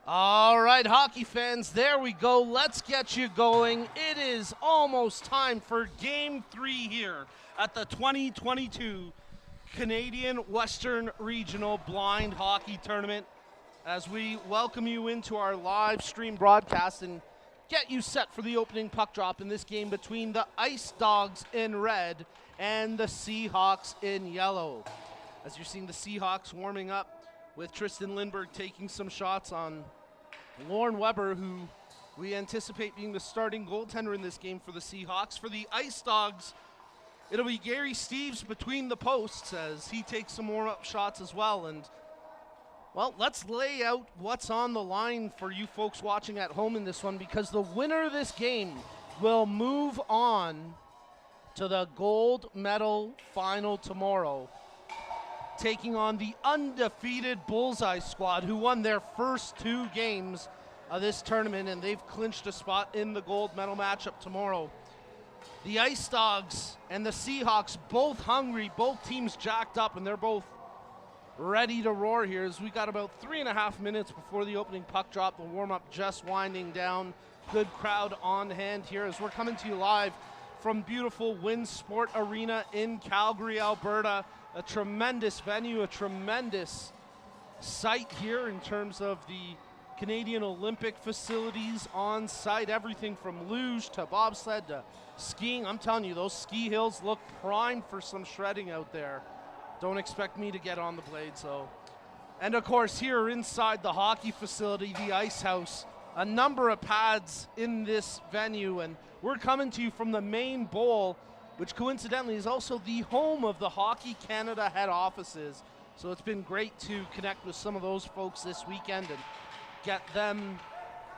All right, hockey fans, there we go. Let's get you going. It is almost time for Game 3 here at the 2022 Canadian Western Regional Blind Hockey Tournament as we welcome you into our live stream broadcast and get you set for the opening puck drop in this game between the Ice Dogs in red and the SeeHawks in yellow. As you're seeing the SeeHawks warming up with Tristan Lindbergh taking some shots on Lauren Weber, who we anticipate being the starting goaltender in this game for the SeeHawks. For the Ice Dogs, it'll be Gary Steeves between the posts as he takes some warm-up shots as well. And, well, let's lay out what's on the line for you folks watching at home in this one, because the winner of this game will move on to the gold medal final tomorrow, taking on the undefeated Bullseye squad, who won their first 2 games of this tournament, and they've clinched a spot in the gold medal matchup tomorrow. The Ice Dogs and the SeeHawks both hungry, both teams jacked up, and they're both ready to roar here as we got about 3.5 minutes before the opening puck drop. The warm-up just winding down. Good crowd on hand here as we're coming to you live from beautiful Wynn Sport Arena in Calgary, Alberta. A tremendous venue, a tremendous site here in terms of the Canadian Olympic facilities on site. Everything from luge to bobsled to skiing. I'm telling you, those ski hills look primed for some shredding out there. Don't expect me to get on the blade, so. And of course, here inside the hockey facility, the Ice House, a number of pads in this venue, and we're coming to you from the main bowl, which coincidentally is also the home of the Hockey Canada head offices. So it's been great to connect with some of those folks this weekend and get them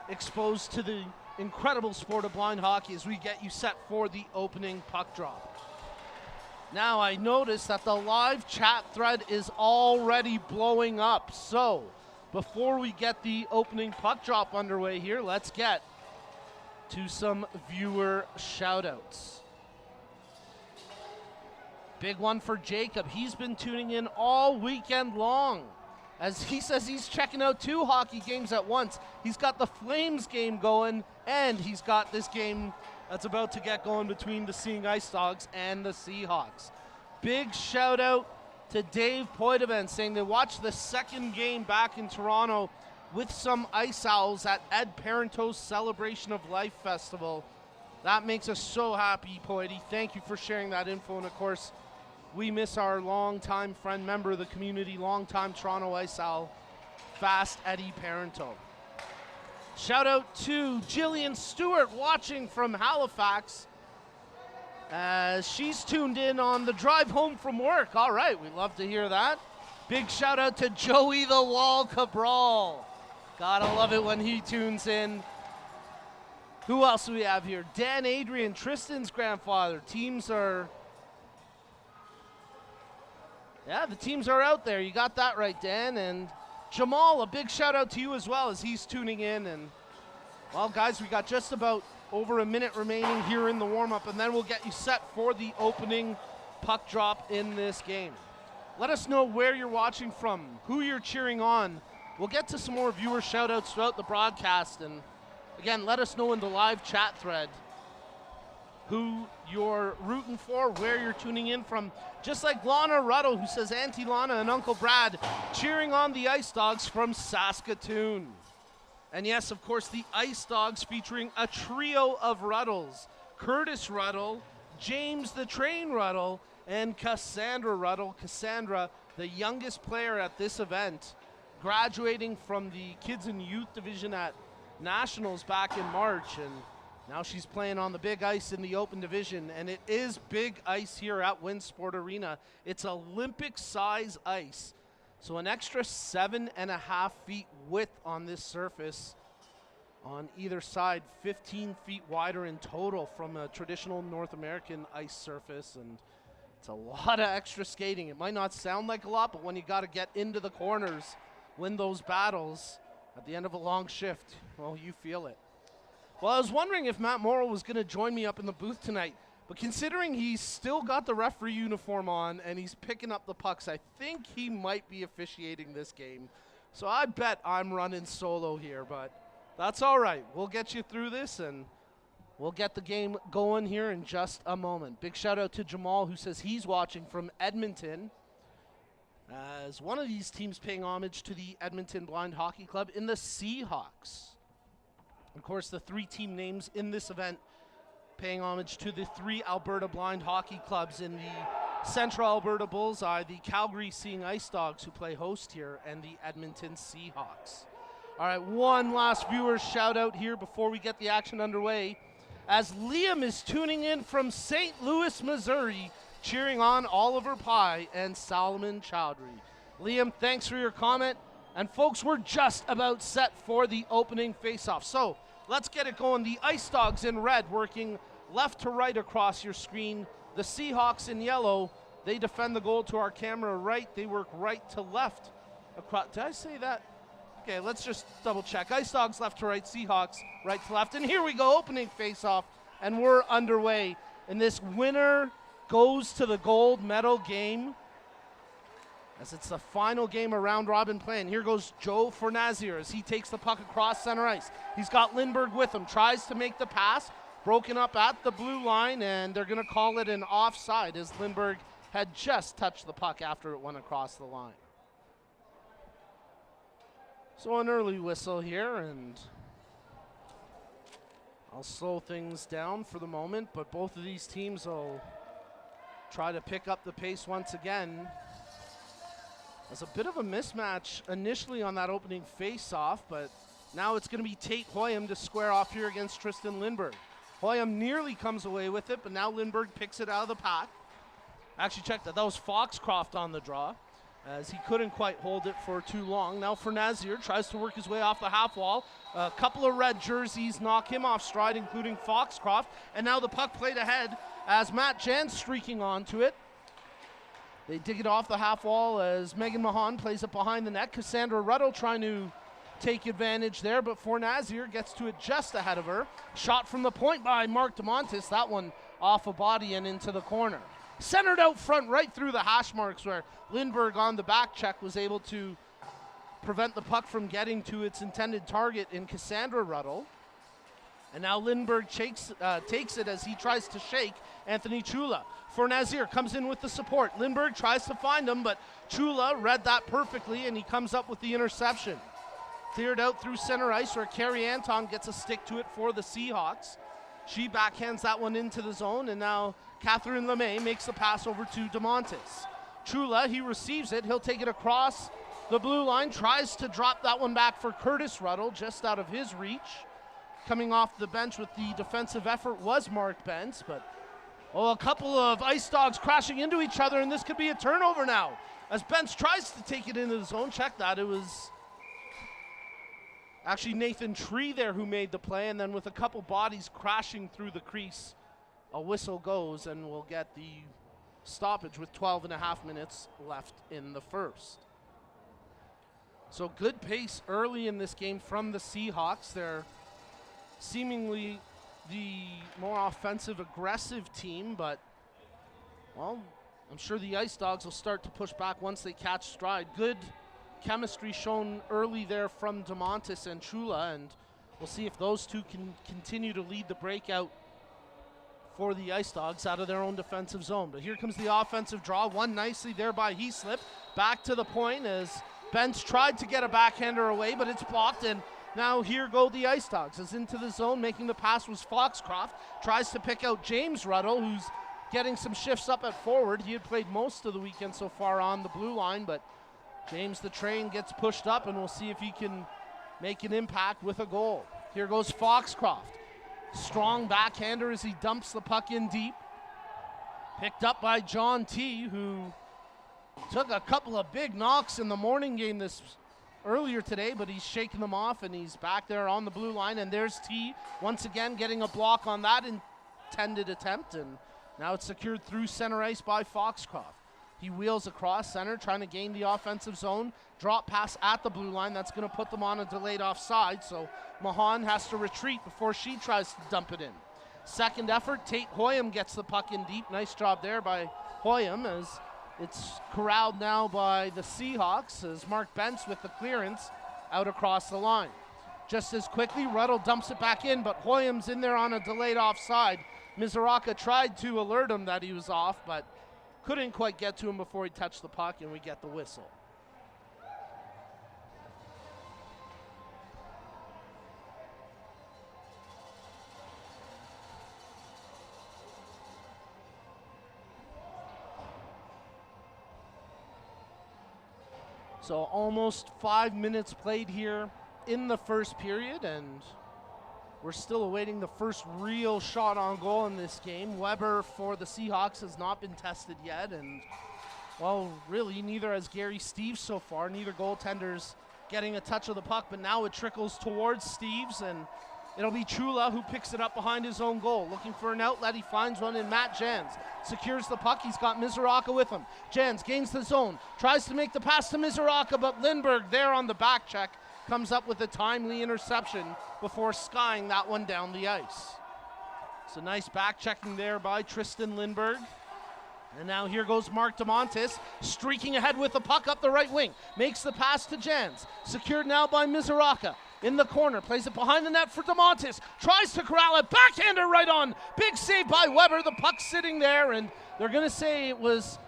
exposed to the incredible sport of blind hockey as we get you set for the opening puck drop. Now I notice that the live chat thread is already blowing up. So before we get the opening puck drop underway here, let's get to some viewer shout-outs. Big one for Jacob. He's been tuning in all weekend long. As he says, he's checking out 2 hockey games at once. He's got the Flames game going, and he's got this game that's about to get going between the Seeing Ice Dogs and the SeeHawks. Big shout out to Dave Poitevin saying they watched the second game back in Toronto with some Ice Owls at Ed Parenteau's Celebration of Life Festival. That makes us so happy, Poity. Thank you for sharing that info. And of course, we miss our longtime friend, member of the community, longtime Toronto Ice Owl, Fast Eddie Parenteau. Shout out to Jillian Stewart watching from Halifax. as she's tuned in on the drive home from work. All right, we love to hear that. Big shout out to Joey the Wall Cabral. Gotta love it when he tunes in. Who else do we have here? Dan Adrian, Tristan's grandfather. The teams are out there. You got that right, Dan. And Jamal, a big shout out to you as well as he's tuning in. And, well, guys, we got just about over a minute remaining here in the warm-up, and then we'll get you set for the opening puck drop in this game. Let us know where you're watching from, who you're cheering on. We'll get to some more viewer shout-outs throughout the broadcast. And, again, let us know in the live chat thread who you're rooting for, where you're tuning in from. Just like Lana Ruddle, who says Auntie Lana and Uncle Brad cheering on the Ice Dogs from Saskatoon. And yes, of course, the Ice Dogs featuring a trio of Ruddles. Curtis Ruddle, James the Train Ruddle, and Cassandra Ruddle. Cassandra, the youngest player at this event, graduating from the Kids and Youth Division at Nationals back in March. And now she's playing on the big ice in the open division, and it is big ice here at Winsport Arena. It's Olympic-size ice, so an extra 7.5 feet width on this surface on either side, 15 feet wider in total from a traditional North American ice surface, and it's a lot of extra skating. It might not sound like a lot, but when you got to get into the corners, win those battles at the end of a long shift, well, you feel it. Well, I was wondering if Matt Morrow was going to join me up in the booth tonight, but considering he's still got the referee uniform on and he's picking up the pucks, I think he might be officiating this game. So I bet I'm running solo here, but that's all right. We'll get you through this, and we'll get the game going here in just a moment. Big shout out to Jamal, who says he's watching from Edmonton, as one of these teams paying homage to the Edmonton Blind Hockey Club in the SeeHawks. Of course, the three team names in this event paying homage to the three Alberta Blind Hockey Clubs in the Central Alberta Bullseye, the Calgary Seeing Ice Dogs, who play host here, and the Edmonton SeeHawks. All right, one last viewer shout out here before we get the action underway, as Liam is tuning in from St. Louis, Missouri, cheering on Oliver Pye and Solomon Chowdhury. Liam, thanks for your comment. And folks, we're just about set for the opening faceoff. So let's get it going. The Ice Dogs in red working left to right across your screen. The Seahawks in yellow, they defend the goal to our camera right. They work right to left. Did I say that? Okay, let's just double check. Ice Dogs left to right, Seahawks right to left. And here we go, opening faceoff, and we're underway. And this winner goes to the gold medal game, as it's the final game of round robin play. And here goes Joe Fornazier as he takes the puck across center ice. He's got Lindbergh with him, tries to make the pass, broken up at the blue line, and they're going to call it an offside as Lindbergh had just touched the puck after it went across the line. So an early whistle here, and I'll slow things down for the moment, but both of these teams will try to pick up the pace once again. There's a bit of a mismatch initially on that opening face-off, but now it's going to be Tate Hoyam to square off here against Tristan Lindbergh. Hoyam nearly comes away with it, but now Lindbergh picks it out of the pack. Actually, check that. That was Foxcroft on the draw, as he couldn't quite hold it for too long. Now Fornazier tries to work his way off the half wall. A couple of red jerseys knock him off stride, including Foxcroft. And now the puck played ahead as Matt Jan's streaking onto it. They dig it off the half wall as Megan Mahan plays it behind the net. Cassandra Ruddle trying to take advantage there, but Fornazier gets to it just ahead of her. Shot from the point by Mark DeMontis. That one off a body and into the corner. Centered out front right through the hash marks, where Lindbergh on the back check was able to prevent the puck from getting to its intended target in Cassandra Ruddle. And now Lindbergh takes it as he tries to shake Anthony Chula. Fornazier comes in with the support. Lindbergh tries to find him, but Chula read that perfectly, and he comes up with the interception. Cleared out through center ice, where Carrie Anton gets a stick to it for the Seahawks. She backhands that one into the zone, and now Catherine LeMay makes the pass over to DeMontis. Chula, he receives it. He'll take it across the blue line, tries to drop that one back for Curtis Ruddle, just out of his reach. Coming off the bench with the defensive effort was Mark Benz, but Oh, a couple of Ice Dogs crashing into each other, and this could be a turnover now. As Benz tries to take it into the zone, check that. It was actually Nathan Tree there who made the play, and then with a couple bodies crashing through the crease, a whistle goes, and we'll get the stoppage with 12 and a half minutes left in the first. So good pace early in this game from the Seahawks. They're seemingly the more offensive, aggressive team, but, well, I'm sure the Ice Dogs will start to push back once they catch stride. Good chemistry shown early there from DeMontis and Chula, and we'll see if those two can continue to lead the breakout for the Ice Dogs out of their own defensive zone. But here comes the offensive draw, won nicely there by Heaslip. Back to the point as Benz tried to get a backhander away, but it's blocked, and now here go the Ice Dogs. As into the zone, making the pass was Foxcroft. Tries to pick out James Ruddle, who's getting some shifts up at forward. He had played most of the weekend so far on the blue line, but James the Train gets pushed up, and we'll see if he can make an impact with a goal. Here goes Foxcroft. Strong backhander as he dumps the puck in deep. Picked up by John T., who took a couple of big knocks in the morning game earlier today, but he's shaking them off, and he's back there on the blue line. And there's T once again getting a block on that intended attempt, and now it's secured through center ice by Foxcroft. He wheels across center, trying to gain the offensive zone. Drop pass at the blue line. That's going to put them on a delayed offside, so Mahan has to retreat before she tries to dump it in. Second effort, Tate Hoyam gets the puck in deep. Nice job there by Hoyam, as it's corralled now by the Seahawks as Mark Bentz with the clearance out across the line. Just as quickly, Ruddle dumps it back in, but Hoyam's in there on a delayed offside. Mizuraka tried to alert him that he was off, but couldn't quite get to him before he touched the puck, and we get the whistle. So almost 5 minutes played here in the first period, and we're still awaiting the first real shot on goal in this game. Weber for the Seahawks has not been tested yet, and, well, really neither has Gary Steeves so far. Neither goaltender's getting a touch of the puck, but now it trickles towards Steeves, and it'll be Chula who picks it up behind his own goal. Looking for an outlet, he finds one in Matt Jans. Secures the puck, he's got Mizuraka with him. Jans gains the zone, tries to make the pass to Mizuraka, but Lindbergh there on the back check comes up with a timely interception before skying that one down the ice. So nice back checking there by Tristan Lindbergh. And now here goes Mark DeMontis, streaking ahead with the puck up the right wing. Makes the pass to Jans. Secured now by Mizuraka. In the corner, plays it behind the net for DeMontis. Tries to corral it, backhander right on. Big save by Weber, the puck sitting there, and they're going to say it was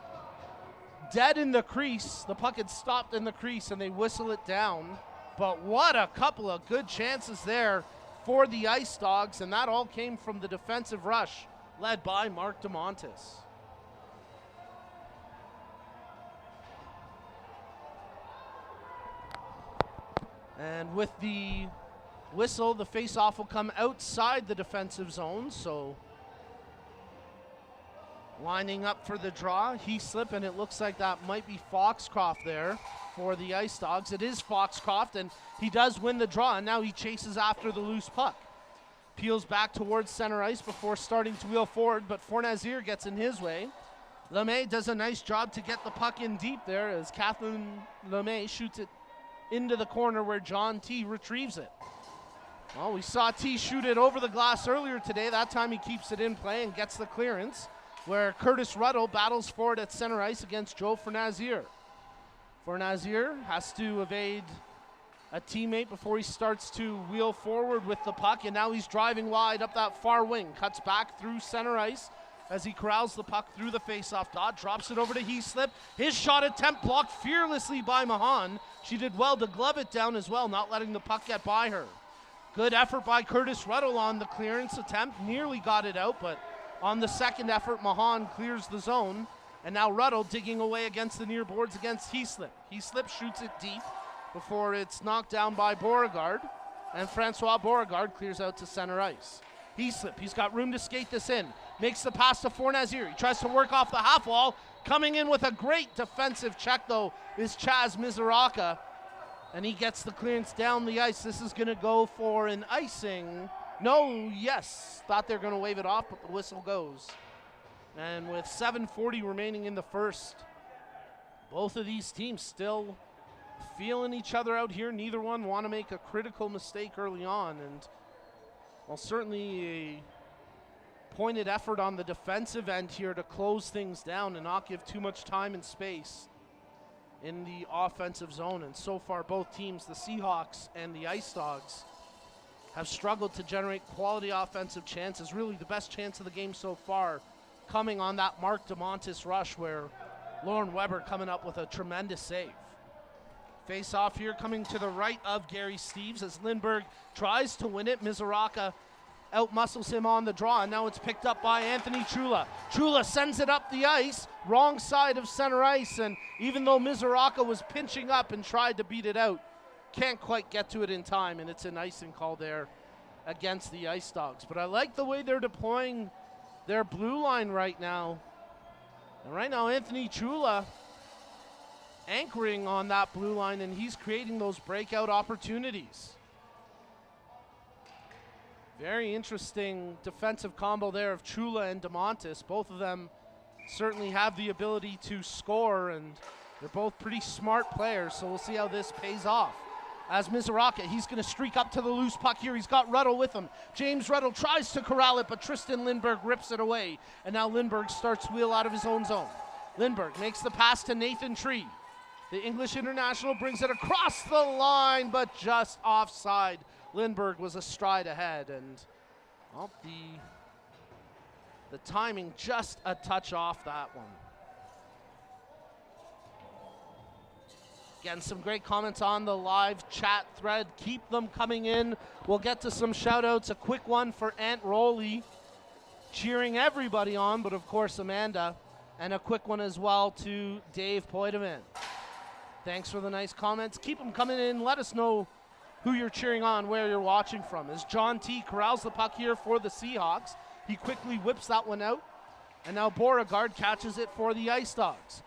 dead in the crease. The puck had stopped in the crease, and they whistle it down. But what a couple of good chances there for the Ice Dogs, and that all came from the defensive rush led by Mark DeMontis. And with the whistle, the face-off will come outside the defensive zone, so lining up for the draw, Heaslip, and it looks like that might be Foxcroft there for the Ice Dogs. It is Foxcroft, and he does win the draw, and now he chases after the loose puck. Peels back towards center ice before starting to wheel forward, but Fornazier gets in his way. LeMay does a nice job to get the puck in deep there as Kathleen LeMay shoots it into the corner where John T retrieves it. Well, we saw T shoot it over the glass earlier today. That time he keeps it in play and gets the clearance, where Curtis Ruddle battles for it at center ice against Joe Fornazier. Fornazier has to evade a teammate before he starts to wheel forward with the puck, and now he's driving wide up that far wing. Cuts back through center ice as he corrals the puck through the faceoff dot, drops it over to Heaslip. His shot attempt blocked fearlessly by Mahan. She did well to glove it down as well, not letting the puck get by her. Good effort by Curtis Ruddle on the clearance attempt, nearly got it out, but on the second effort, Mahan clears the zone, and now Ruddle digging away against the near boards against Heaslip. Heaslip shoots it deep before it's knocked down by Beauregard, and Francois Beauregard clears out to center ice. Heaslip, he's got room to skate this in. Makes the pass to Fornazier. He tries to work off the half wall. Coming in with a great defensive check, though, is Chaz Mizuraka. And he gets the clearance down the ice. This is going to go for an icing. No, yes. Thought they were going to wave it off, but the whistle goes. And with 7:40 remaining in the first, both of these teams still feeling each other out here. Neither one want to make a critical mistake early on. And, well, certainly a pointed effort on the defensive end here to close things down and not give too much time and space in the offensive zone. And so far, both teams, the Seahawks and the Ice Dogs, have struggled to generate quality offensive chances. Really the best chance of the game so far coming on that Mark DeMontis rush, where Lauren Weber coming up with a tremendous save. Face off here coming to the right of Gary Steeves as Lindbergh tries to win it. Mizuraka outmuscles him on the draw, and now it's picked up by Anthony Chula. Chula sends it up the ice, wrong side of center ice, and even though Mizuraka was pinching up and tried to beat it out, can't quite get to it in time, and it's an icing call there against the Ice Dogs. But I like the way they're deploying their blue line right now. And right now, Anthony Chula anchoring on that blue line, and he's creating those breakout opportunities. Very interesting defensive combo there of Chula and DeMontis. Both of them certainly have the ability to score, and they're both pretty smart players, so we'll see how this pays off. As Mizuraka, he's going to streak up to the loose puck here. He's got Ruddle with him. James Ruddle tries to corral it, but Tristan Lindbergh rips it away, and now Lindbergh starts to wheel out of his own zone. Lindbergh makes the pass to Nathan Tree. The English international brings it across the line, but just offside. Lindbergh was a stride ahead, and well, the timing just a touch off that one. Again, some great comments on the live chat thread. Keep them coming in. We'll get to some shout-outs. A quick one for Aunt Rolly, cheering everybody on, but of course Amanda. And a quick one as well to Dave Poitevin. Thanks for the nice comments. Keep them coming in. Let us know who you're cheering on, where you're watching from. As John T. corrals the puck here for the Seahawks. He quickly whips that one out. And now Beauregard catches it for the Ice Dogs.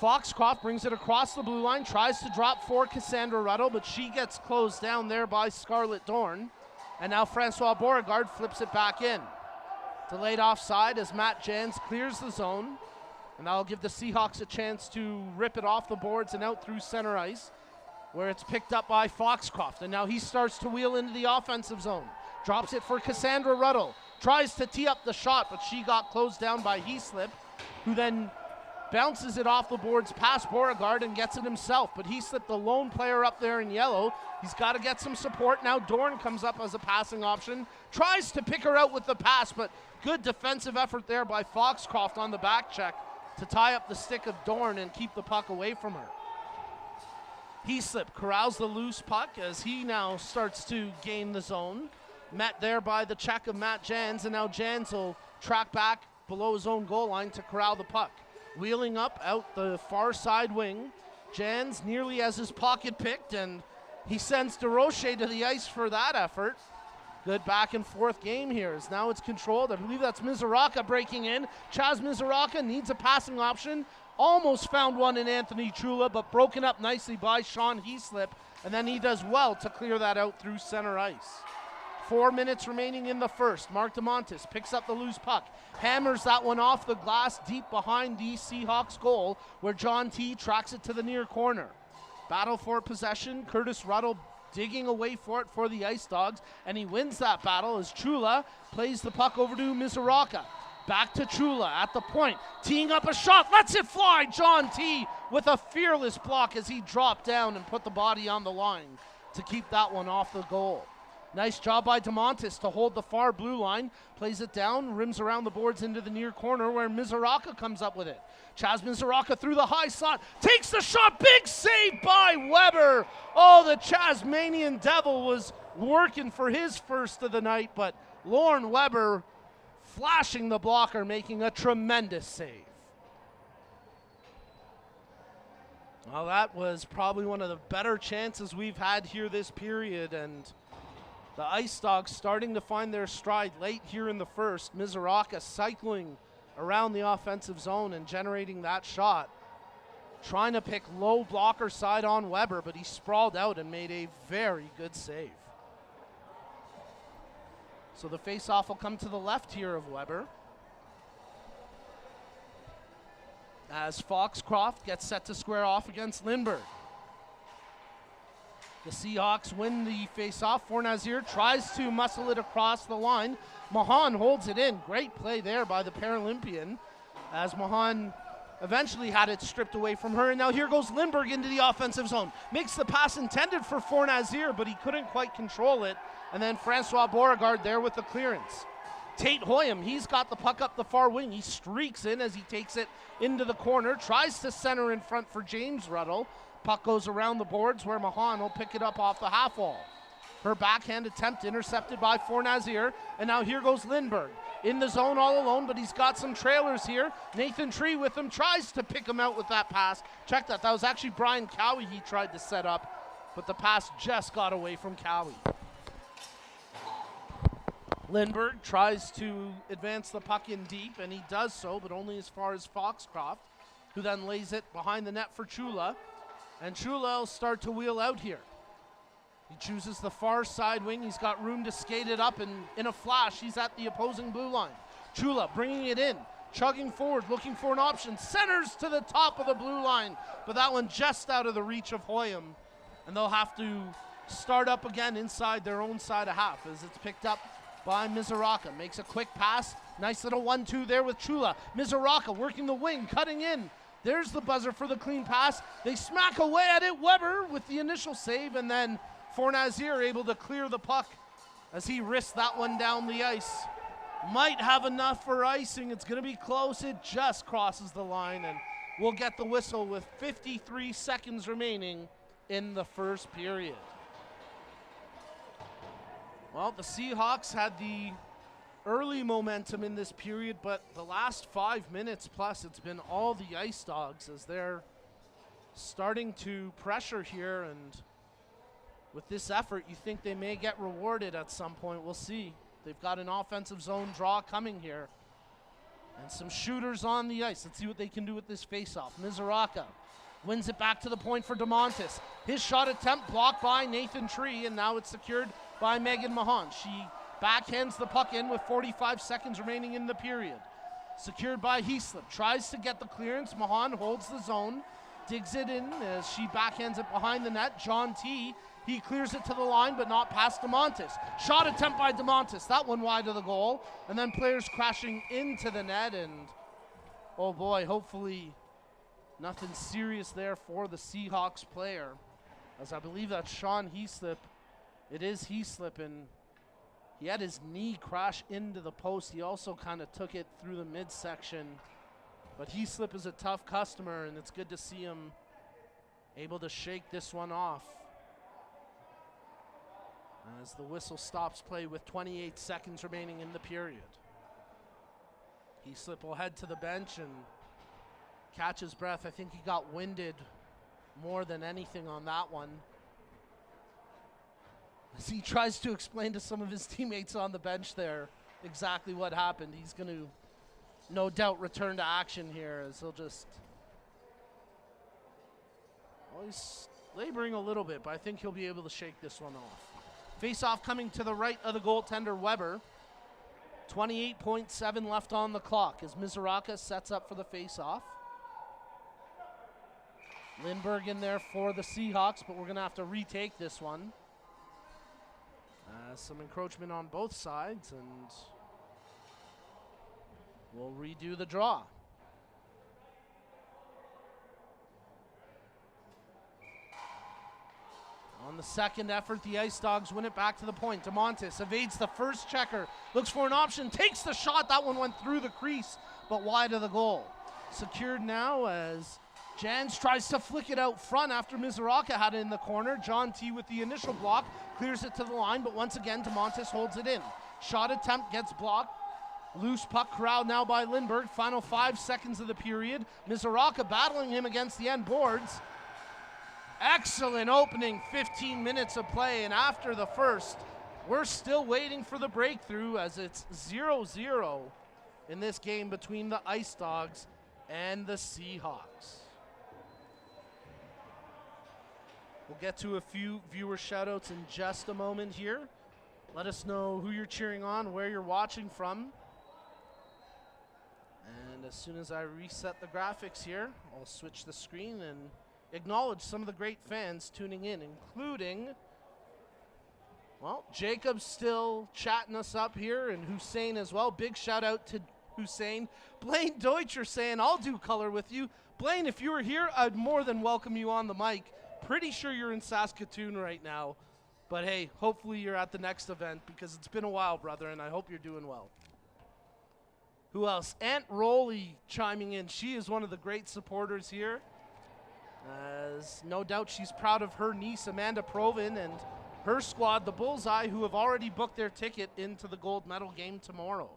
Foxcroft brings it across the blue line, tries to drop for Cassandra Ruddle, but she gets closed down there by Scarlett Dorn. And now Francois Beauregard flips it back in. Delayed offside as Matt Jans clears the zone. And that'll give the Seahawks a chance to rip it off the boards and out through center ice, where it's picked up by Foxcroft. And now he starts to wheel into the offensive zone. Drops it for Cassandra Ruddle. Tries to tee up the shot, but she got closed down by Heaslip, who then bounces it off the boards past Beauregard and gets it himself. But Heaslip, the lone player up there in yellow, he's got to get some support. Now Dorn comes up as a passing option. Tries to pick her out with the pass, but good defensive effort there by Foxcroft on the back check to tie up the stick of Dorn and keep the puck away from her. Heaslip corrals the loose puck as he now starts to gain the zone. Met there by the check of Matt Jans, and now Jans will track back below his own goal line to corral the puck. Wheeling up out the far side wing. Jans nearly has his pocket picked, and he sends DeRoche to the ice for that effort. Good back and forth game here as now it's controlled. I believe that's Mizuraka breaking in. Chaz Mizuraka needs a passing option. Almost found one in Anthony Chula, but broken up nicely by Sean Heaslip, and then he does well to clear that out through center ice. 4 minutes remaining in the first. Mark DeMontis picks up the loose puck, hammers that one off the glass deep behind the Seahawks goal, where John T. tracks it to the near corner. Battle for possession. Curtis Ruddle digging away for it for the Ice Dogs, and he wins that battle as Chula plays the puck over to Mizuraka. Back to Chula at the point, teeing up a shot, lets it fly. John T. with a fearless block as he dropped down and put the body on the line to keep that one off the goal. Nice job by DeMontis to hold the far blue line, plays it down, rims around the boards into the near corner where Mizuraka comes up with it. Chaz Mizuraka through the high slot, takes the shot, big save by Weber. Oh, the Chasmanian Devil was working for his first of the night, but Lauren Weber flashing the blocker, making a tremendous save. Well, that was probably one of the better chances we've had here this period, and The Ice Dogs starting to find their stride late here in the first. Mizoraka cycling around the offensive zone and generating that shot. Trying to pick low blocker side on Weber, but he sprawled out and made a very good save. So the face-off will come to the left here of Weber, as Foxcroft gets set to square off against Lindbergh. The Seahawks win the face-off. Fornazier tries to muscle it across the line. Mahan holds it in. Great play there by the Paralympian, as Mahan eventually had it stripped away from her. And now here goes Lindbergh into the offensive zone. Makes the pass intended for Fornazier, but he couldn't quite control it. And then Francois Beauregard there with the clearance. Tate Hoyam, he's got the puck up the far wing. He streaks in as he takes it into the corner. Tries to center in front for James Ruddle. Puck goes around the boards where Mahan will pick it up off the half wall. Her backhand attempt intercepted by Fornazier. And now here goes Lindbergh. In the zone all alone, but he's got some trailers here. Nathan Tree with him, tries to pick him out with that pass. Check that, that was actually Brian Cowie he tried to set up, but the pass just got away from Cowie. Lindbergh tries to advance the puck in deep, and he does so, but only as far as Foxcroft, who then lays it behind the net for Chula. And Chula will start to wheel out here. He chooses the far side wing. He's got room to skate it up, and in a flash, he's at the opposing blue line. Chula bringing it in, chugging forward, looking for an option. Centers to the top of the blue line, but that one just out of the reach of Hoyam. And they'll have to start up again inside their own side of half as it's picked up by Mizoraka. Makes a quick pass. Nice little 1-2 there with Chula. Mizoraka working the wing, cutting in. There's the buzzer for the clean pass. They smack away at it. Weber with the initial save, and then Fornazier able to clear the puck as he risked that one down the ice. Might have enough for icing. It's going to be close. It just crosses the line, and we'll get the whistle with 53 seconds remaining in the first period. Well, the Seahawks had the early momentum in this period, but the last 5 minutes plus, it's been all the Ice Dogs as they're starting to pressure here, and with this effort, you think they may get rewarded at some point. We'll see. They've got an offensive zone draw coming here, and some shooters on the ice. Let's see what they can do with this faceoff. Mizoraka wins it back to the point for DeMontis. His shot attempt blocked by Nathan Tree, and now it's secured by Megan Mahan. She backhands the puck in with 45 seconds remaining in the period. Secured by Heaslip. Tries to get the clearance. Mahan holds the zone. Digs it in as she backhands it behind the net. John T. He clears it to the line, but not past DeMontis. Shot attempt by DeMontis. That one wide of the goal. And then players crashing into the net. And, oh boy, hopefully nothing serious there for the Seahawks player, as I believe that's Sean Heaslip. It is Heaslip, and he had his knee crash into the post. He also kind of took it through the midsection. But Heaslip is a tough customer, and it's good to see him able to shake this one off. As the whistle stops play with 28 seconds remaining in the period. Heaslip will head to the bench and catch his breath. I think he got winded more than anything on that one, as he tries to explain to some of his teammates on the bench there exactly what happened. He's going to no doubt return to action here, as he'll just, well, he's laboring a little bit, but I think he'll be able to shake this one off. Face-off coming to the right of the goaltender, Weber. 28.7 left on the clock as Mizoraka sets up for the face-off. Lindbergh in there for the Seahawks, but we're going to have to retake this one. Some encroachment on both sides, and we'll redo the draw. On the second effort, the Ice Dogs win it back to the point. DeMontis evades the first checker, looks for an option, takes the shot. That one went through the crease, but wide of the goal. Secured now as Jans tries to flick it out front after Mizoraka had it in the corner. John T with the initial block, clears it to the line, but once again, DeMontis holds it in. Shot attempt gets blocked. Loose puck corralled now by Lindbergh. Final 5 seconds of the period. Mizoraka battling him against the end boards. Excellent opening 15 minutes of play, and after the first, we're still waiting for the breakthrough as it's 0-0 in this game between the Ice Dogs and the SeeHawks. We'll get to a few viewer shoutouts in just a moment here. Let us know who you're cheering on, where you're watching from. And as soon as I reset the graphics here, I'll switch the screen and acknowledge some of the great fans tuning in, including, well, Jacob's still chatting us up here, and Hussein as well. Big shout out to Hussein. Blaine Deutscher saying, I'll do color with you. Blaine, if you were here, I'd more than welcome you on the mic. Pretty sure you're in Saskatoon right now. But hey, hopefully you're at the next event because it's been a while, brother, and I hope you're doing well. Who else? Aunt Rolly chiming in. She is one of the great supporters here. As no doubt she's proud of her niece, Amanda Provin, and her squad, the Bullseye, who have already booked their ticket into the gold medal game tomorrow.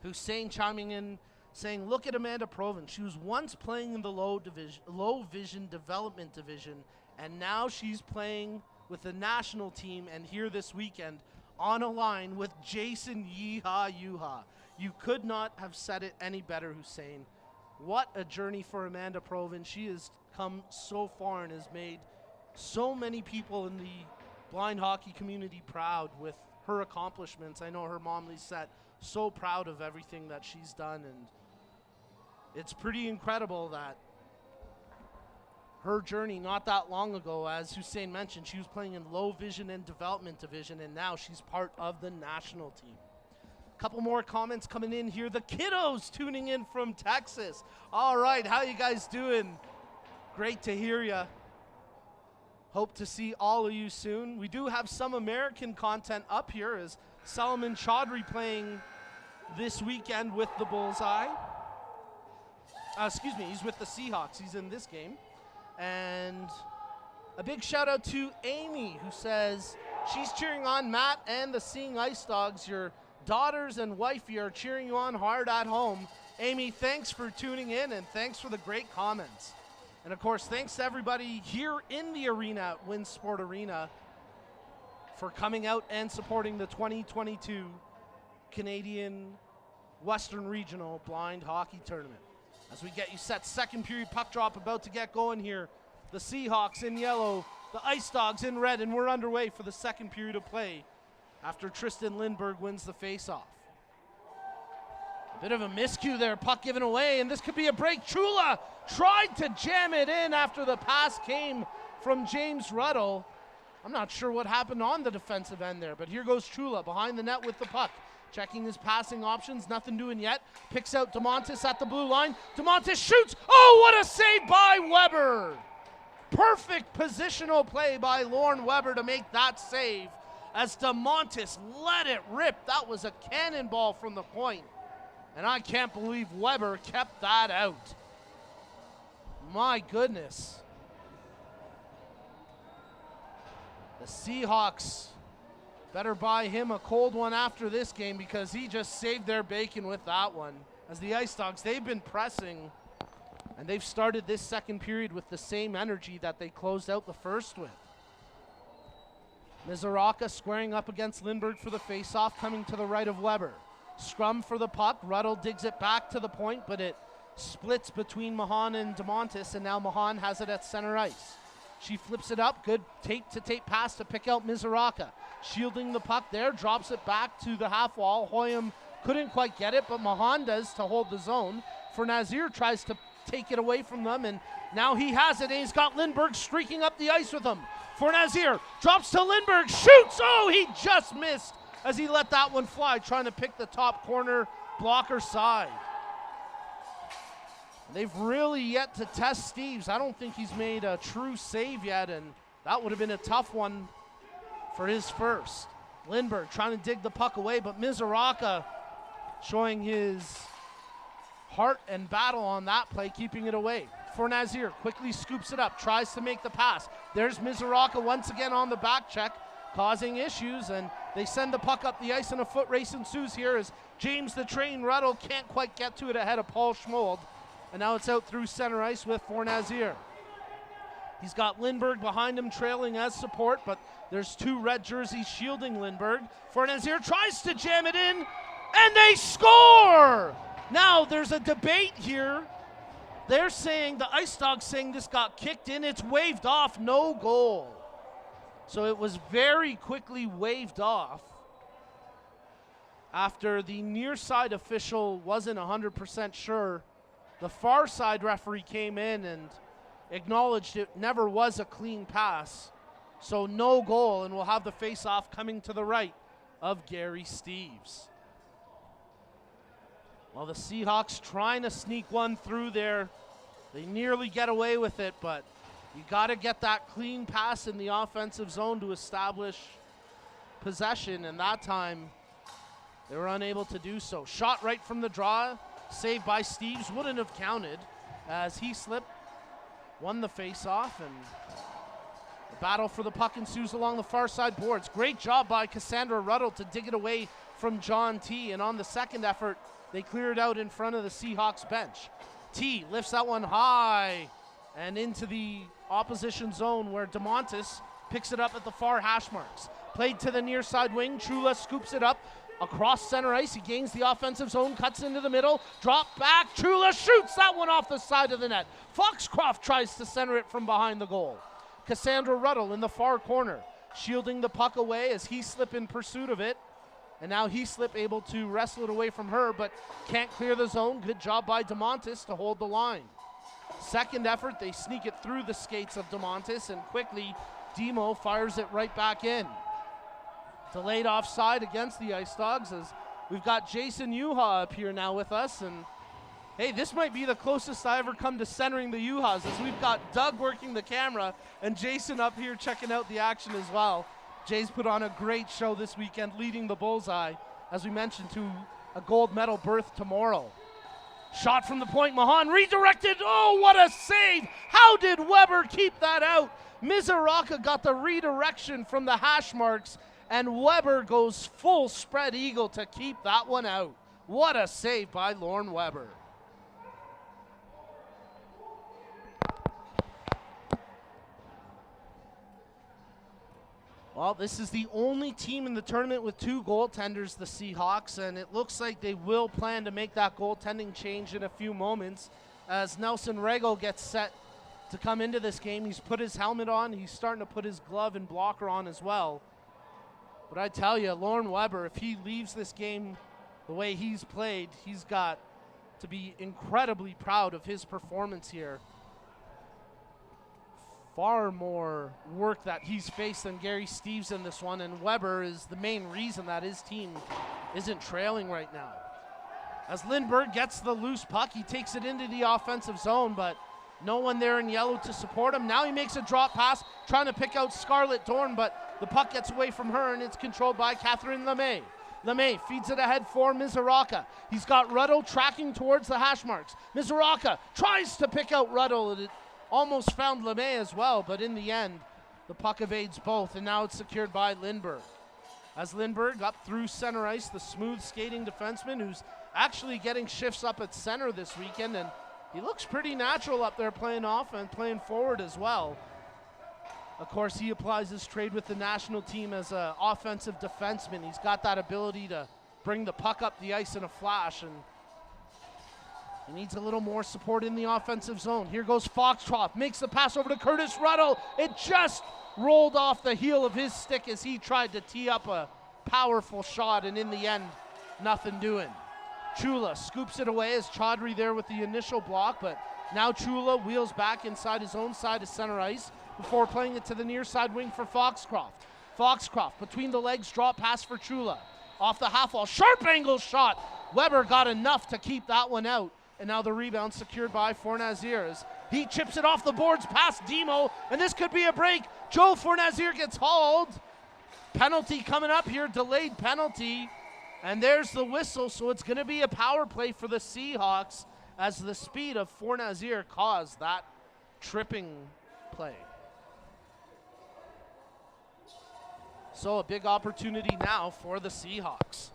Hussein chiming in, saying, look at Amanda Provin. She was once playing in the low vision development division, and now she's playing with the national team, and here this weekend on a line with Jason Yeehaw Yuha. You could not have said it any better, Hussein. What a journey for Amanda Provin. She has come so far and has made so many people in the blind hockey community proud with her accomplishments. I know her mom, Lisette, so proud of everything that she's done, and it's pretty incredible that her journey not that long ago, as Hussein mentioned, she was playing in low vision and development division, and now she's part of the national team. Couple more comments coming in here. The kiddos tuning in from Texas. All right, how you guys doing? Great to hear you. Hope to see all of you soon. We do have some American content up here as Salomon Chaudhry playing this weekend with the Bullseye. Excuse me, he's with the SeeHawks. He's in this game. And a big shout out to Amy, who says she's cheering on Matt and the Seeing Ice Dogs. Your daughters and wifey are cheering you on hard at home. Amy, thanks for tuning in and thanks for the great comments. And of course, thanks to everybody here in the arena at Win Sport Arena for coming out and supporting the 2022 Canadian Western Regional Blind Hockey Tournament. As we get you set, second period puck drop about to get going here. The SeeHawks in yellow, the Ice Dogs in red, and we're underway for the second period of play after Tristan Lindberg wins the faceoff. A bit of a miscue there, puck given away, and this could be a break. Chula tried to jam it in after the pass came from James Ruddle. I'm not sure what happened on the defensive end there, but here goes Chula behind the net with the puck. Checking his passing options, nothing doing yet. Picks out DeMontis at the blue line. DeMontis shoots. Oh, what a save by Weber. Perfect positional play by Lorne Weber to make that save as DeMontis let it rip. That was a cannonball from the point. And I can't believe Weber kept that out. My goodness. The Seahawks better buy him a cold one after this game because he just saved their bacon with that one. As the Ice Dogs, they've been pressing, and they've started this second period with the same energy that they closed out the first with. Mizoraka squaring up against Lindberg for the faceoff, coming to the right of Weber. Scrum for the puck. Ruddle digs it back to the point, but it splits between Mahan and DeMontis, and now Mahan has it at center ice. She flips it up. Good tape-to-tape pass to pick out Mizoraka. Shielding the puck there, drops it back to the half wall. Hoyam couldn't quite get it, but Mahan does to hold the zone. For Nazir tries to take it away from them, and now he has it, and he's got Lindberg streaking up the ice with him. For Nazir, drops to Lindberg, shoots! Oh, he just missed as he let that one fly, trying to pick the top corner blocker side. They've really yet to test Steves. I don't think he's made a true save yet, and that would have been a tough one for his first. Lindberg trying to dig the puck away, but Mizoraka showing his heart and battle on that play, keeping it away. For Nazir, quickly scoops it up, tries to make the pass. There's Mizoraka once again on the back check, causing issues, and they send the puck up the ice, and a foot race ensues here as James the Train Ruddle can't quite get to it ahead of Paul Schmold. And now it's out through center ice with for Nazir. He's got Lindbergh behind him trailing as support, but there's 2 red jerseys shielding Lindbergh. Fornazier tries to jam it in, and they score! Now, there's a debate here. They're saying, the Ice Dogs saying this got kicked in. It's waved off, no goal. So it was very quickly waved off after the near side official wasn't 100% sure. The far side referee came in and acknowledged it never was a clean pass. So no goal, and we'll have the face-off coming to the right of Gary Steeves. Well, the Seahawks trying to sneak one through there. They nearly get away with it, but you got to get that clean pass in the offensive zone to establish possession, and that time they were unable to do so. Shot right from the draw, saved by Steeves, wouldn't have counted as he slipped, won the face-off, and the battle for the puck ensues along the far side boards. Great job by Cassandra Ruddle to dig it away from John T, and on the second effort, they clear it out in front of the Seahawks bench. T lifts that one high and into the opposition zone where DeMontis picks it up at the far hash marks. Played to the near side wing. Chula scoops it up across center ice. He gains the offensive zone, cuts into the middle, drop back. Chula shoots that one off the side of the net. Foxcroft tries to center it from behind the goal. Cassandra Ruddle in the far corner, shielding the puck away as Heaslip in pursuit of it. And now Heaslip able to wrestle it away from her, but can't clear the zone. Good job by DeMontis to hold the line. Second effort, they sneak it through the skates of DeMontis, and quickly Demo fires it right back in. Delayed offside against the Ice Dogs as we've got Jason Yuha up here now with us. And hey, this might be the closest I ever come to centering the Yuhas, as we've got Doug working the camera and Jason up here checking out the action as well. Jay's put on a great show this weekend, leading the Bullseye, as we mentioned, to a gold medal berth tomorrow. Shot from the point, Mahan redirected. Oh, what a save! How did Weber keep that out? Mizuraka got the redirection from the hash marks, and Weber goes full spread eagle to keep that one out. What a save by Lorne Weber. Well, this is the only team in the tournament with 2 goaltenders, the Seahawks, and it looks like they will plan to make that goaltending change in a few moments as Nelson Rego gets set to come into this game. He's put his helmet on. He's starting to put his glove and blocker on as well. But I tell you, Lorne Weber, if he leaves this game the way he's played, he's got to be incredibly proud of his performance here. Far more work that he's faced than Gary Steeves in this one, and Weber is the main reason that his team isn't trailing right now. As Lindbergh gets the loose puck, he takes it into the offensive zone, but no one there in yellow to support him. Now he makes a drop pass, trying to pick out Scarlett Dorn, but the puck gets away from her, and it's controlled by Catherine LeMay. LeMay feeds it ahead for Mizuraka. He's got Ruddle tracking towards the hash marks. Mizuraka tries to pick out Ruddle, and it almost found LeMay as well, but in the end, the puck evades both, and now it's secured by Lindbergh. As Lindbergh up through center ice, the smooth skating defenseman who's actually getting shifts up at center this weekend, and he looks pretty natural up there playing off and playing forward as well. Of course, he applies his trade with the national team as an offensive defenseman. He's got that ability to bring the puck up the ice in a flash, and he needs a little more support in the offensive zone. Here goes Foxcroft, makes the pass over to Curtis Ruddle. It just rolled off the heel of his stick as he tried to tee up a powerful shot, and in the end, nothing doing. Chula scoops it away as Chaudhry there with the initial block, but now Chula wheels back inside his own side of center ice before playing it to the near side wing for Foxcroft. Foxcroft between the legs, drop pass for Chula. Off the half wall, sharp angle shot. Weber got enough to keep that one out. And now the rebound secured by Fornazier as he chips it off the boards past Demo, and this could be a break. Joe Fornazier gets hauled. Penalty coming up here, delayed penalty. And there's the whistle, so it's going to be a power play for the Seahawks as the speed of Fornazier caused that tripping play. So a big opportunity now for the Seahawks.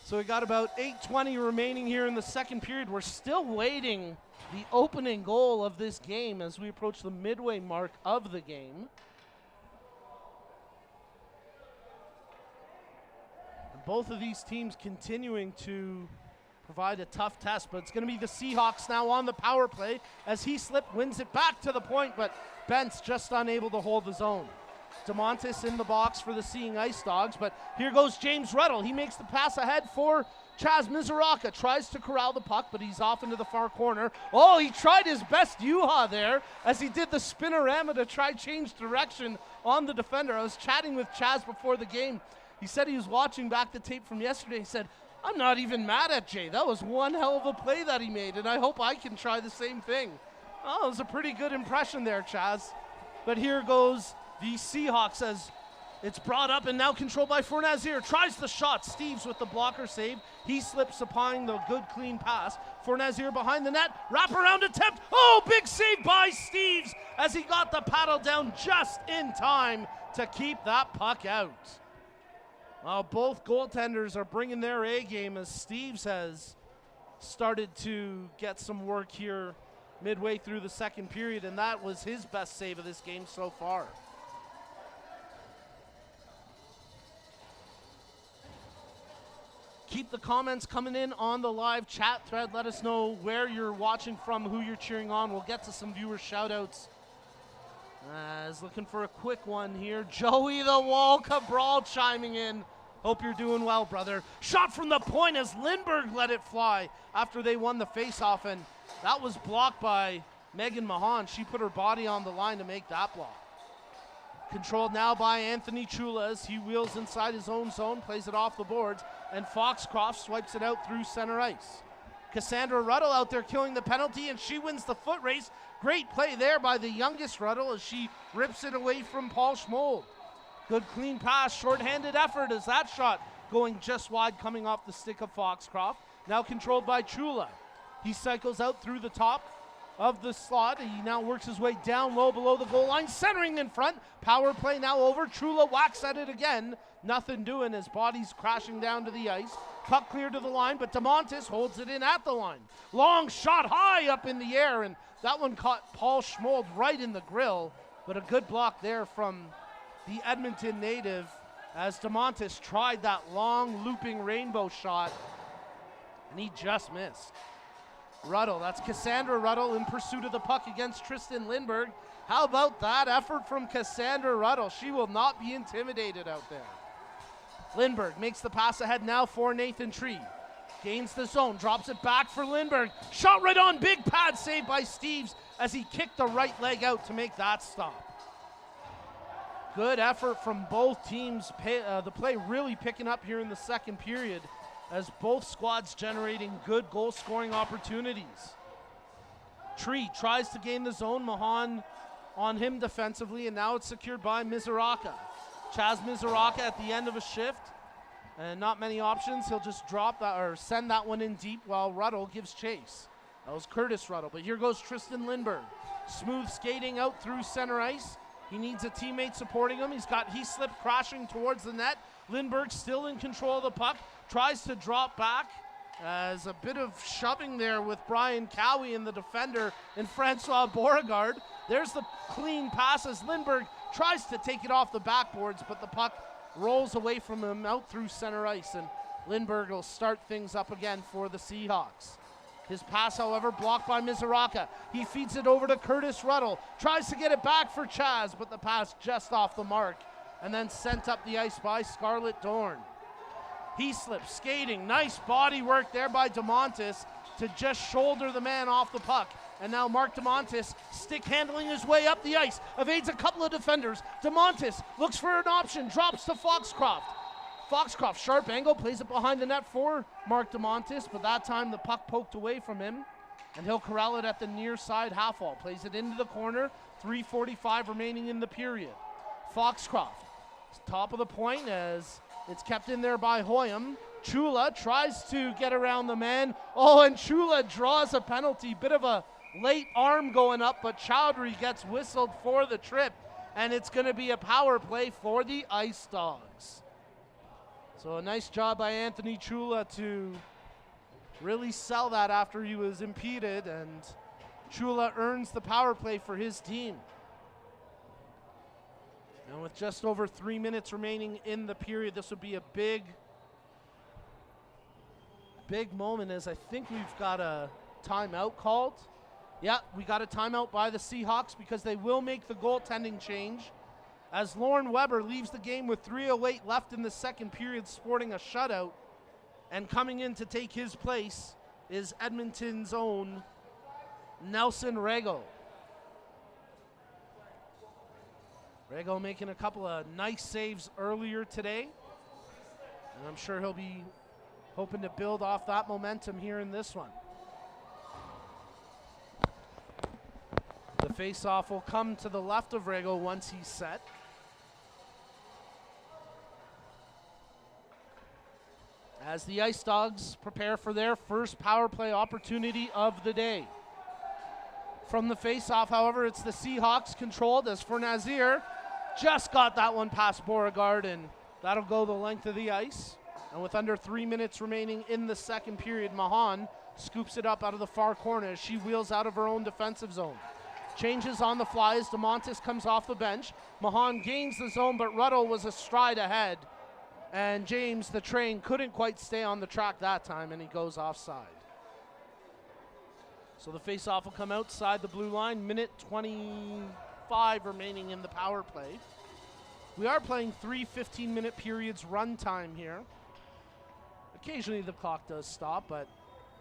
So we got about 8:20 remaining here in the second period. We're still waiting the opening goal of this game as we approach the midway mark of the game. And both of these teams continuing to provide a tough test, but it's going to be the Seahawks now on the power play as Heaslip wins it back to the point, but Bent's just unable to hold the zone. DeMontis in the box for the Seeing Ice Dogs, but here goes James Ruddle. He makes the pass ahead for Chaz Mizoraka. Tries to corral the puck, but he's off into the far corner. Oh, he tried his best Yuha there as he did the spinorama to try change direction on the defender. I was chatting with Chaz before the game. He said he was watching back the tape from yesterday. He said, I'm not even mad at Jay. That was one hell of a play that he made, and I hope I can try the same thing. Oh, it was a pretty good impression there, Chaz. But here goes the Seahawks as it's brought up and now controlled by Fornazier. Tries the shot. Steves with the blocker save. He slips upon the good clean pass. Fornazier behind the net. Wraparound attempt. Oh, big save by Steves as he got the paddle down just in time to keep that puck out. Well, both goaltenders are bringing their A game as Steves has started to get some work here midway through the second period, and that was his best save of this game so far. Keep the comments coming in on the live chat thread. Let us know where you're watching from, who you're cheering on. We'll get to some viewer shout-outs. As looking for a quick one here. Joey the Wall Cabral chiming in. Hope you're doing well, brother. Shot from the point as Lindbergh let it fly after they won the faceoff, and that was blocked by Megan Mahan. She put her body on the line to make that block. Controlled now by Anthony Chula as he wheels inside his own zone, plays it off the boards, and Foxcroft swipes it out through center ice. Cassandra Ruddle out there killing the penalty, and she wins the foot race. Great play there by the youngest Ruddle as she rips it away from Paul Schmold. Good clean pass, shorthanded effort as that shot going just wide, coming off the stick of Foxcroft. Now controlled by Chula. He cycles out through the top of the slot. He now works his way down low below the goal line, centering in front. Power play now over. Chula whacks at it again. Nothing doing as body's crashing down to the ice. Puck clear to the line, but DeMontis holds it in at the line. Long shot high up in the air, and that one caught Paul Schmold right in the grill, but a good block there from the Edmonton native as DeMontis tried that long looping rainbow shot, and he just missed. Ruddle, that's Cassandra Ruddle in pursuit of the puck against Tristan Lindbergh. How about that effort from Cassandra Ruddle? She will not be intimidated out there. Lindbergh makes the pass ahead now for Nathan Tree. Gains the zone, drops it back for Lindbergh. Shot right on, big pad saved by Steves as he kicked the right leg out to make that stop. Good effort from both teams. The play really picking up here in the second period as both squads generating good goal scoring opportunities. Tree tries to gain the zone. Mahan on him defensively, and now it's secured by Mizoraka. Chaz Mizoraka at the end of a shift, and not many options. He'll just drop that or send that one in deep while Ruddle gives chase. That was Curtis Ruddle, but here goes Tristan Lindbergh. Smooth skating out through center ice. He needs a teammate supporting him. He slipped crashing towards the net. Lindbergh still in control of the puck. Tries to drop back as a bit of shoving there with Brian Cowie and the defender and Francois Beauregard. There's the clean pass as Lindbergh tries to take it off the backboards, but the puck rolls away from him out through center ice, and Lindbergh will start things up again for the Seahawks. His pass, however, blocked by Mizoraka. He feeds it over to Curtis Ruddle. Tries to get it back for Chaz, but the pass just off the mark, and then sent up the ice by Scarlett Dorn. He slips, skating. Nice body work there by DeMontis to just shoulder the man off the puck. And now Mark DeMontis stick handling his way up the ice. Evades a couple of defenders. DeMontis looks for an option. Drops to Foxcroft. Foxcroft, sharp angle, plays it behind the net for Mark DeMontis, but that time the puck poked away from him, and he'll corral it at the near side half wall. Plays it into the corner. 3:45 remaining in the period. Foxcroft, top of the point as it's kept in there by Hoyam. Chula tries to get around the man. Oh, and Chula draws a penalty. Bit of a late arm going up, but Chowdhury gets whistled for the trip, and it's going to be a power play for the Ice Dogs. So a nice job by Anthony Chula to really sell that after he was impeded, and Chula earns the power play for his team. And with just over 3 minutes remaining in the period, this would be a big moment, as I think we've got a timeout called. Yeah, we got a timeout by the Seahawks because they will make the goaltending change, as Lauren Weber leaves the game with 3:08 left in the second period, sporting a shutout. And coming in to take his place is Edmonton's own Nelson Rego. Rego making a couple of nice saves earlier today, and I'm sure he'll be hoping to build off that momentum here in this one. The face-off will come to the left of Rego once he's set. As the Ice Dogs prepare for their first power play opportunity of the day. From the face-off, however, it's the Seahawks controlled, as for Nazir just got that one past Beauregard, and that'll go the length of the ice. And with under 3 minutes remaining in the second period, Mahan scoops it up out of the far corner as she wheels out of her own defensive zone. Changes on the fly as DeMontis comes off the bench. Mahan gains the zone, but Ruddle was a stride ahead. And James, the train, couldn't quite stay on the track that time, and he goes offside. So the face-off will come outside the blue line. Minute 25 remaining in the power play. We are playing 3 15-minute periods run time here. Occasionally the clock does stop, but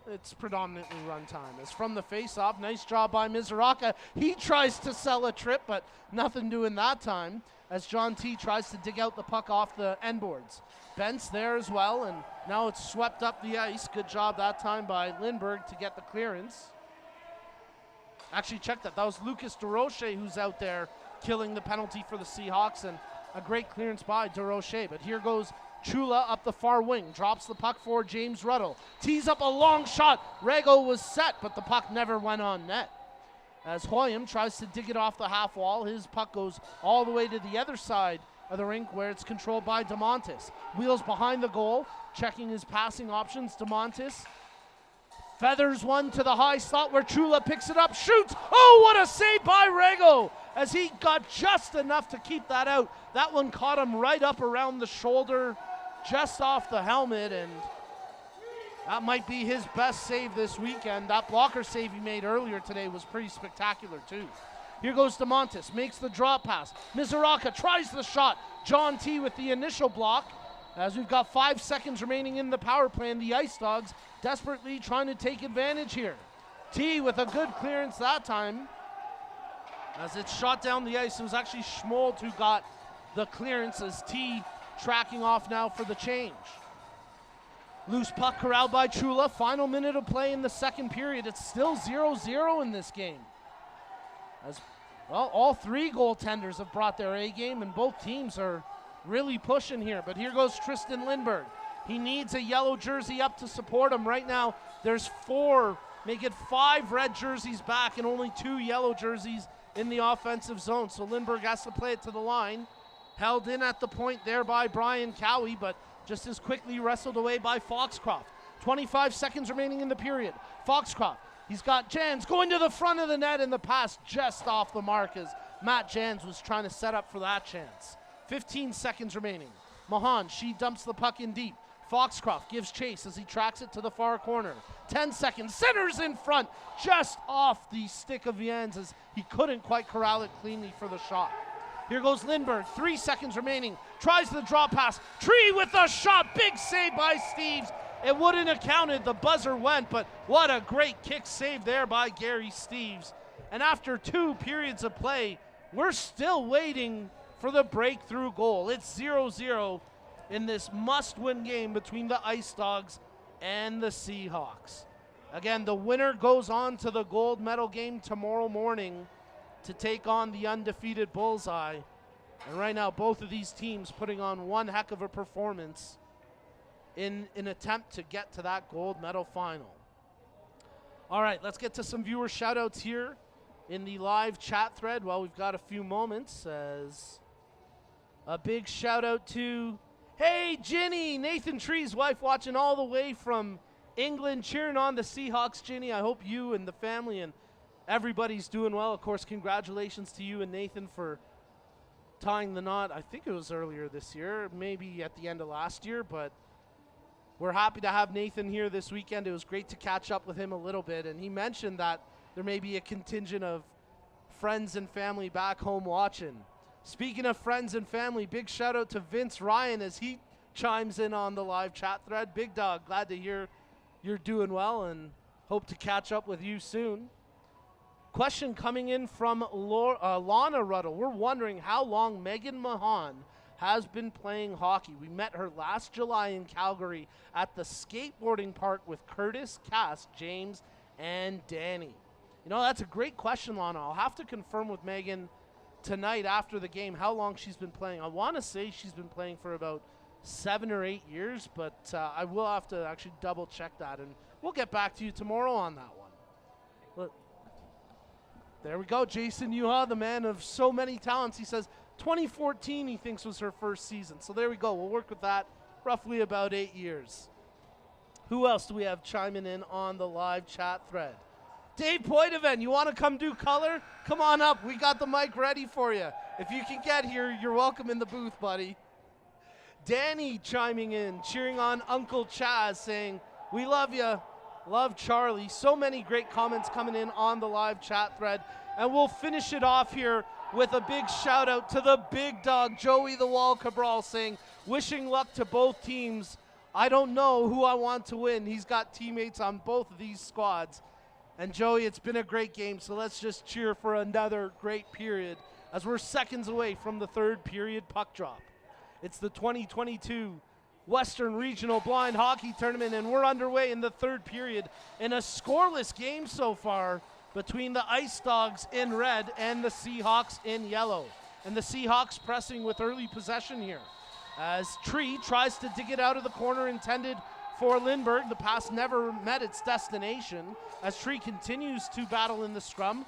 it's predominantly run time. As from the face-off, nice job by Mizuraka. He tries to sell a trip, but nothing doing that time, as John T tries to dig out the puck off the end boards. Bent's there as well, and now it's swept up the ice. Good job that time by Lindbergh to get the clearance. Actually, check that. That was Lucas DeRoche who's out there killing the penalty for the Seahawks, and a great clearance by DeRoche. But here goes Chula up the far wing, drops the puck for James Ruddle. Tees up a long shot. Rego was set, but the puck never went on net. As Hoyam tries to dig it off the half wall, his puck goes all the way to the other side of the rink where it's controlled by DeMontis. Wheels behind the goal, checking his passing options. DeMontis feathers one to the high slot where Chula picks it up, shoots. Oh, what a save by Rego, as he got just enough to keep that out. That one caught him right up around the shoulder, just off the helmet, and that might be his best save this weekend. That blocker save he made earlier today was pretty spectacular too. Here goes DeMontis, makes the drop pass. Mizuraka tries the shot. John T with the initial block, as we've got 5 seconds remaining in the power play, and the Ice Dogs desperately trying to take advantage here. T with a good clearance that time. As it's shot down the ice, it was actually Schmold who got the clearance, as T tracking off now for the change. Loose puck corralled by Chula. Final minute of play in the second period. It's still 0-0 in this game. As well, all 3 goaltenders have brought their A game, and both teams are really pushing here. But here goes Tristan Lindbergh. He needs a yellow jersey up to support him. Right now, there's 4, make it 5 red jerseys back and only 2 yellow jerseys in the offensive zone. So Lindbergh has to play it to the line. Held in at the point there by Brian Cowie, but just as quickly wrestled away by Foxcroft. 25 seconds remaining in the period. Foxcroft, he's got Jans going to the front of the net, and the pass just off the mark as Matt Jans was trying to set up for that chance. 15 seconds remaining. Mahan, she dumps the puck in deep. Foxcroft gives chase as he tracks it to the far corner. 10 seconds, centers in front, just off the stick of Jans as he couldn't quite corral it cleanly for the shot. Here goes Lindbergh, 3 seconds remaining, tries the draw pass. Tree with a shot, big save by Steves. It wouldn't have counted, the buzzer went, but what a great kick save there by Gary Steves. And after 2 periods of play, we're still waiting for the breakthrough goal. It's 0-0 in this must-win game between the Ice Dogs and the Seahawks. Again, the winner goes on to the gold medal game tomorrow morning to take on the undefeated Bullseye. And right now, both of these teams putting on one heck of a performance in an attempt to get to that gold medal final. All right, let's get to some viewer shout-outs here in the live chat thread while we've got a few moments. As a big shout-out to Hey, Ginny, Nathan Tree's wife, watching all the way from England, cheering on the Seahawks. Ginny, I hope you and the family and everybody's doing well. Of course, congratulations to you and Nathan for tying the knot. I think it was earlier this year, maybe at the end of last year, but we're happy to have Nathan here this weekend. It was great to catch up with him a little bit, and he mentioned that there may be a contingent of friends and family back home watching. Speaking of friends and family, big shout out to Vince Ryan as he chimes in on the live chat thread. Big dog, glad to hear you're doing well and hope to catch up with you soon. Question coming in from Lana Ruddle. We're wondering how long Megan Mahan has been playing hockey. We met her last July in Calgary at the skateboarding park with Curtis, Cass, James, and Danny. You know, that's a great question, Lana. I'll have to confirm with Megan tonight after the game how long she's been playing. I want to say she's been playing for about 7 or 8 years, but I will have to actually double check that, and we'll get back to you tomorrow on that one. Look, there we go. Jason Yuha, the man of so many talents. He says 2014 he thinks was her first season. So there we go. We'll work with that. Roughly about 8 years. Who else do we have chiming in on the live chat thread? Dave Poitevin, you want to come do color? Come on up. We got the mic ready for you. If you can get here, you're welcome in the booth, buddy. Danny chiming in, cheering on Uncle Chaz, saying, we love you. Love Charlie. So many great comments coming in on the live chat thread. And we'll finish it off here with a big shout out to the big dog, Joey the Wall Cabral, saying, wishing luck to both teams. I don't know who I want to win. He's got teammates on both of these squads. And Joey, it's been a great game, so let's just cheer for another great period as we're seconds away from the third period puck drop. It's the 2022 Western Regional Blind Hockey Tournament, and we're underway in the third period in a scoreless game so far between the Ice Dogs in red and the Seahawks in yellow. And the Seahawks pressing with early possession here as Tree tries to dig it out of the corner intended for Lindbergh. The pass never met its destination as Tree continues to battle in the scrum.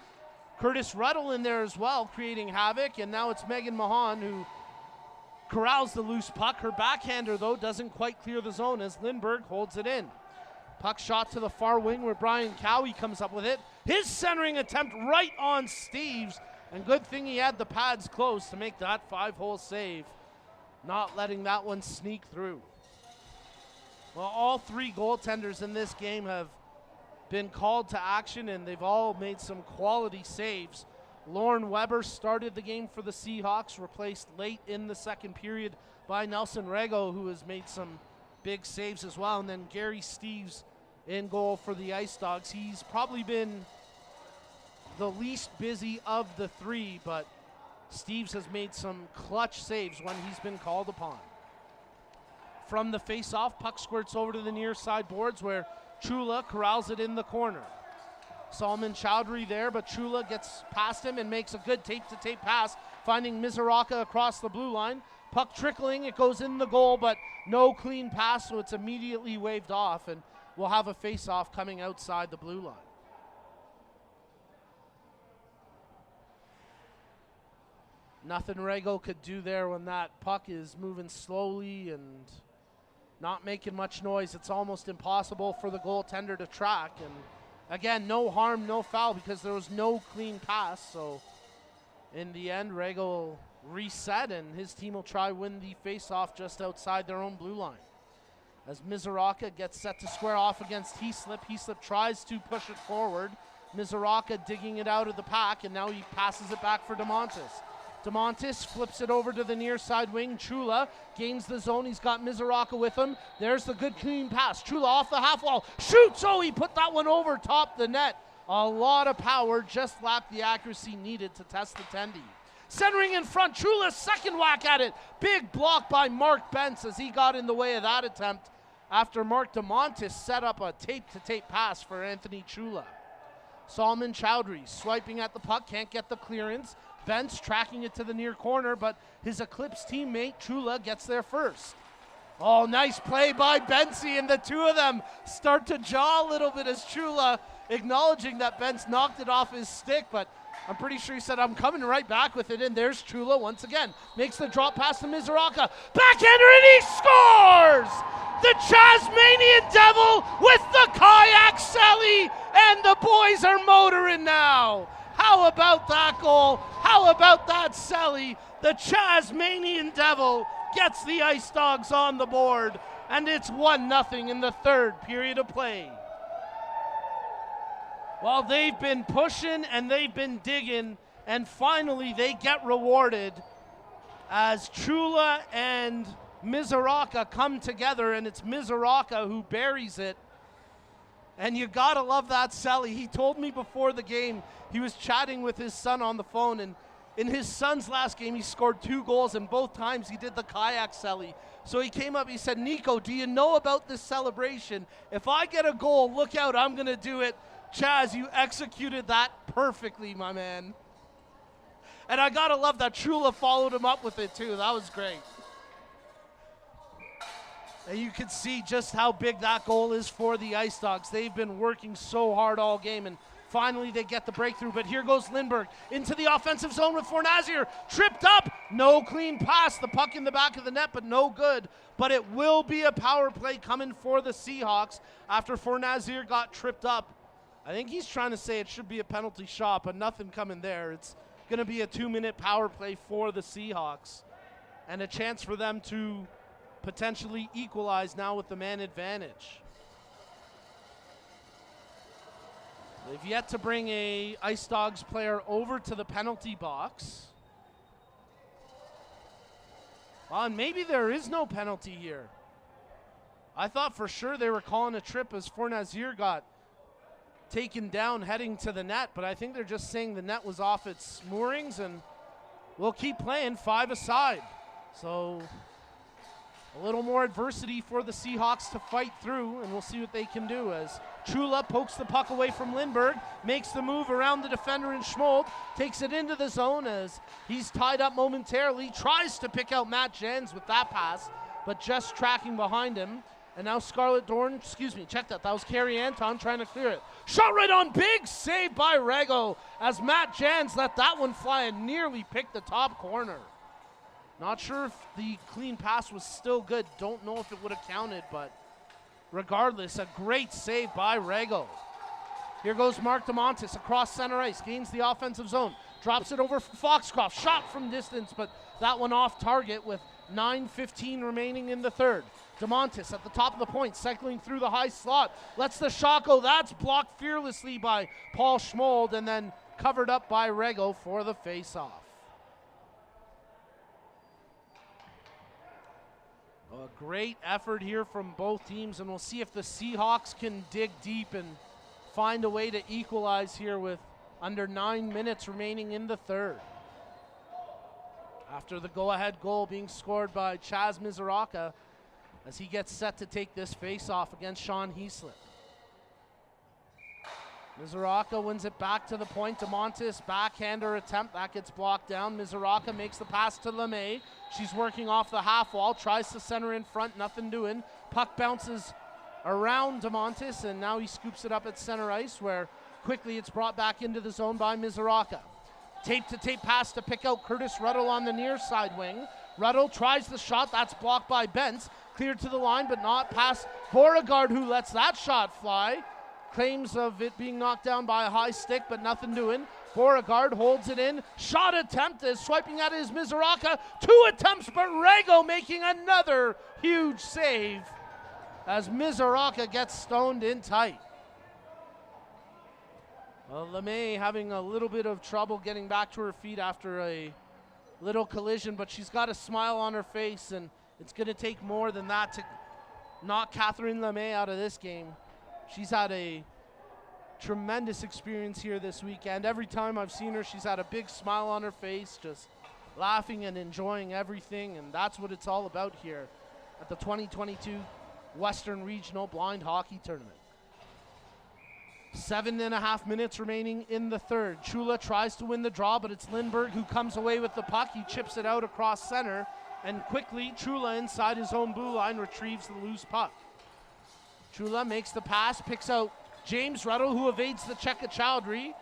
Curtis Ruddle in there as well, creating havoc, and now it's Megan Mahan who corrals the loose puck. Her backhander, though, doesn't quite clear the zone as Lindbergh holds it in. Puck shot to the far wing where Brian Cowie comes up with it. His centering attempt right on Steves, and good thing he had the pads close to make that 5-hole save, not letting that one sneak through. Well, all three goaltenders in this game have been called to action, and they've all made some quality saves. Lauren Weber started the game for the Seahawks, replaced late in the second period by Nelson Rego, who has made some big saves as well. And then Gary Steves in goal for the Ice Dogs. He's probably been the least busy of the three, but Steves has made some clutch saves when he's been called upon. From the face-off, puck squirts over to the near side boards where Chula corrals it in the corner. Salman Chowdhury there, but Chula gets past him and makes a good tape-to-tape pass, finding Mizoraka across the blue line. Puck trickling, it goes in the goal, but no clean pass, so it's immediately waved off, and we'll have a face-off coming outside the blue line. Nothing Rego could do there when that puck is moving slowly and not making much noise. It's almost impossible for the goaltender to track. And again, no harm, no foul because there was no clean pass. So in the end, Rego will reset and his team will try win the face-off just outside their own blue line. As Mizoraka gets set to square off against Heaslip. Heaslip tries to push it forward. Mizoraka digging it out of the pack, and now he passes it back for DeMontis. DeMontis flips it over to the near side wing. Chula gains the zone. He's got Mizoraka with him. There's the good clean pass. Chula off the half wall. Shoots! Oh, he put that one over top the net. A lot of power. Just lacked the accuracy needed to test the tendy. Centering in front. Chula's second whack at it. Big block by Mark Bentz as he got in the way of that attempt after Mark DeMontis set up a tape-to-tape pass for Anthony Chula. Salman Chowdhury swiping at the puck. Can't get the clearance. Bentz tracking it to the near corner, but his Eclipse teammate, Chula, gets there first. Oh, nice play by Bentzy, and the two of them start to jaw a little bit as Chula acknowledging that Bentz knocked it off his stick, but I'm pretty sure he said, I'm coming right back with it, and there's Chula once again. Makes the drop pass to Mizuraka. Backhander, and he scores! The Tasmanian Devil with the kayak celly, and the boys are motoring now. How about that goal? How about that celly? The Tasmanian Devil gets the Ice Dogs on the board, and it's 1-0 in the third period of play. Well, they've been pushing and they've been digging, and finally they get rewarded as Chula and Mizuraka come together, and it's Mizuraka who buries it. And you gotta love that celly. He told me before the game, he was chatting with his son on the phone, and in his son's last game, he scored 2 goals, and both times he did the kayak celly. So he came up, he said, Nico, do you know about this celebration? If I get a goal, look out, I'm gonna do it. Chaz, you executed that perfectly, my man. And I gotta love that Chula followed him up with it too. That was great. And you can see just how big that goal is for the Ice Dogs. They've been working so hard all game, and finally they get the breakthrough. But here goes Lindbergh into the offensive zone with Fornazier. Tripped up, no clean pass. The puck in the back of the net, but no good. But it will be a power play coming for the Seahawks after Fornazier got tripped up. I think he's trying to say it should be a penalty shot, but nothing coming there. It's going to be a 2-minute power play for the Seahawks, and a chance for them to potentially equalize now with the man advantage. They've yet to bring a Ice Dogs player over to the penalty box. Well, and maybe there is no penalty here. I thought for sure they were calling a trip as Fornazier got taken down heading to the net, but I think they're just saying the net was off its moorings, and we'll keep playing 5-a-side. So a little more adversity for the Seahawks to fight through, and we'll see what they can do as Chula pokes the puck away from Lindbergh, makes the move around the defender in Schmold, takes it into the zone as he's tied up momentarily, tries to pick out Matt Jans with that pass, but just tracking behind him. And now Scarlett Dorn, check that. That was Carrie Anton trying to clear it. Shot right on, big save by Rego as Matt Jans let that one fly and nearly picked the top corner. Not sure if the clean pass was still good. Don't know if it would have counted, but regardless, a great save by Rego. Here goes Mark DeMontis across center ice, gains the offensive zone, drops it over for Foxcroft. Shot from distance, but that one off target with 9:15 remaining in the third. DeMontis at the top of the point, cycling through the high slot, lets the shot go. That's blocked fearlessly by Paul Schmold and then covered up by Rego for the face-off. A great effort here from both teams, and we'll see if the Seahawks can dig deep and find a way to equalize here with under 9 minutes remaining in the third. After the go-ahead goal being scored by Chaz Mizuraka, as he gets set to take this face-off against Sean Heaslip. Mizuraka wins it back to the point. DeMontis, backhander attempt. That gets blocked down. Mizuraka makes the pass to LeMay. She's working off the half wall, tries to center in front, nothing doing. Puck bounces around DeMontis, and now he scoops it up at center ice, where quickly it's brought back into the zone by Mizuraka. Tape-to-tape pass to pick out Curtis Ruddle on the near side wing. Ruddle tries the shot. That's blocked by Bentz. Cleared to the line, but not past Beauregard, who lets that shot fly. Claims of it being knocked down by a high stick, but nothing doing. Beauregard holds it in. Shot attempt is swiping at his Mizuraka. 2 attempts, but Rego making another huge save as Mizuraka gets stoned in tight. Well, LeMay having a little bit of trouble getting back to her feet after a little collision, but she's got a smile on her face, and it's going to take more than that to knock Catherine LeMay out of this game. She's had a tremendous experience here this weekend. Every time I've seen her, she's had a big smile on her face, just laughing and enjoying everything, and that's what it's all about here at the 2022 Western Regional Blind Hockey Tournament. 7.5 minutes remaining in the third. Chula tries to win the draw, but it's Lindbergh who comes away with the puck. He chips it out across center, and quickly Chula inside his own blue line retrieves the loose puck. Chula makes the pass, picks out James Ruddle, who evades the check of Chowdhury.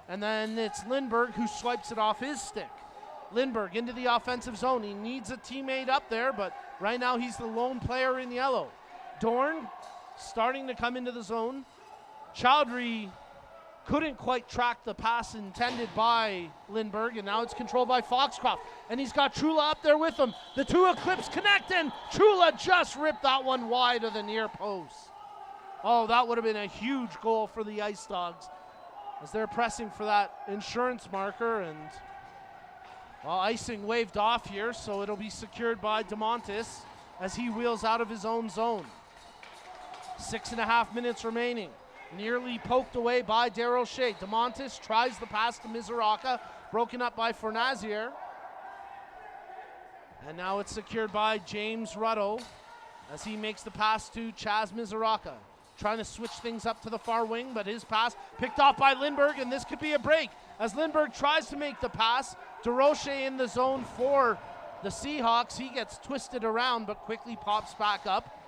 And then it's Lindbergh who swipes it off his stick. Lindbergh into the offensive zone. He needs a teammate up there, but right now he's the lone player in yellow. Dorn starting to come into the zone. Chowdhury couldn't quite track the pass intended by Lindbergh, and now it's controlled by Foxcroft. And he's got Trula up there with him. The two Eclipse connect, and Trula just ripped that one wide of the near post. Oh, that would have been a huge goal for the Ice Dogs as they're pressing for that insurance marker, and well, icing waved off here, so it'll be secured by DeMontis as he wheels out of his own zone. 6.5 minutes remaining. Nearly poked away by Daryl Shea. DeMontis tries the pass to Mizuraka, broken up by Fornazier. And now it's secured by James Ruddle as he makes the pass to Chaz Mizuraka. Trying to switch things up to the far wing, but his pass picked off by Lindbergh, and this could be a break. As Lindbergh tries to make the pass, DeRoche in the zone for the Seahawks. He gets twisted around, but quickly pops back up.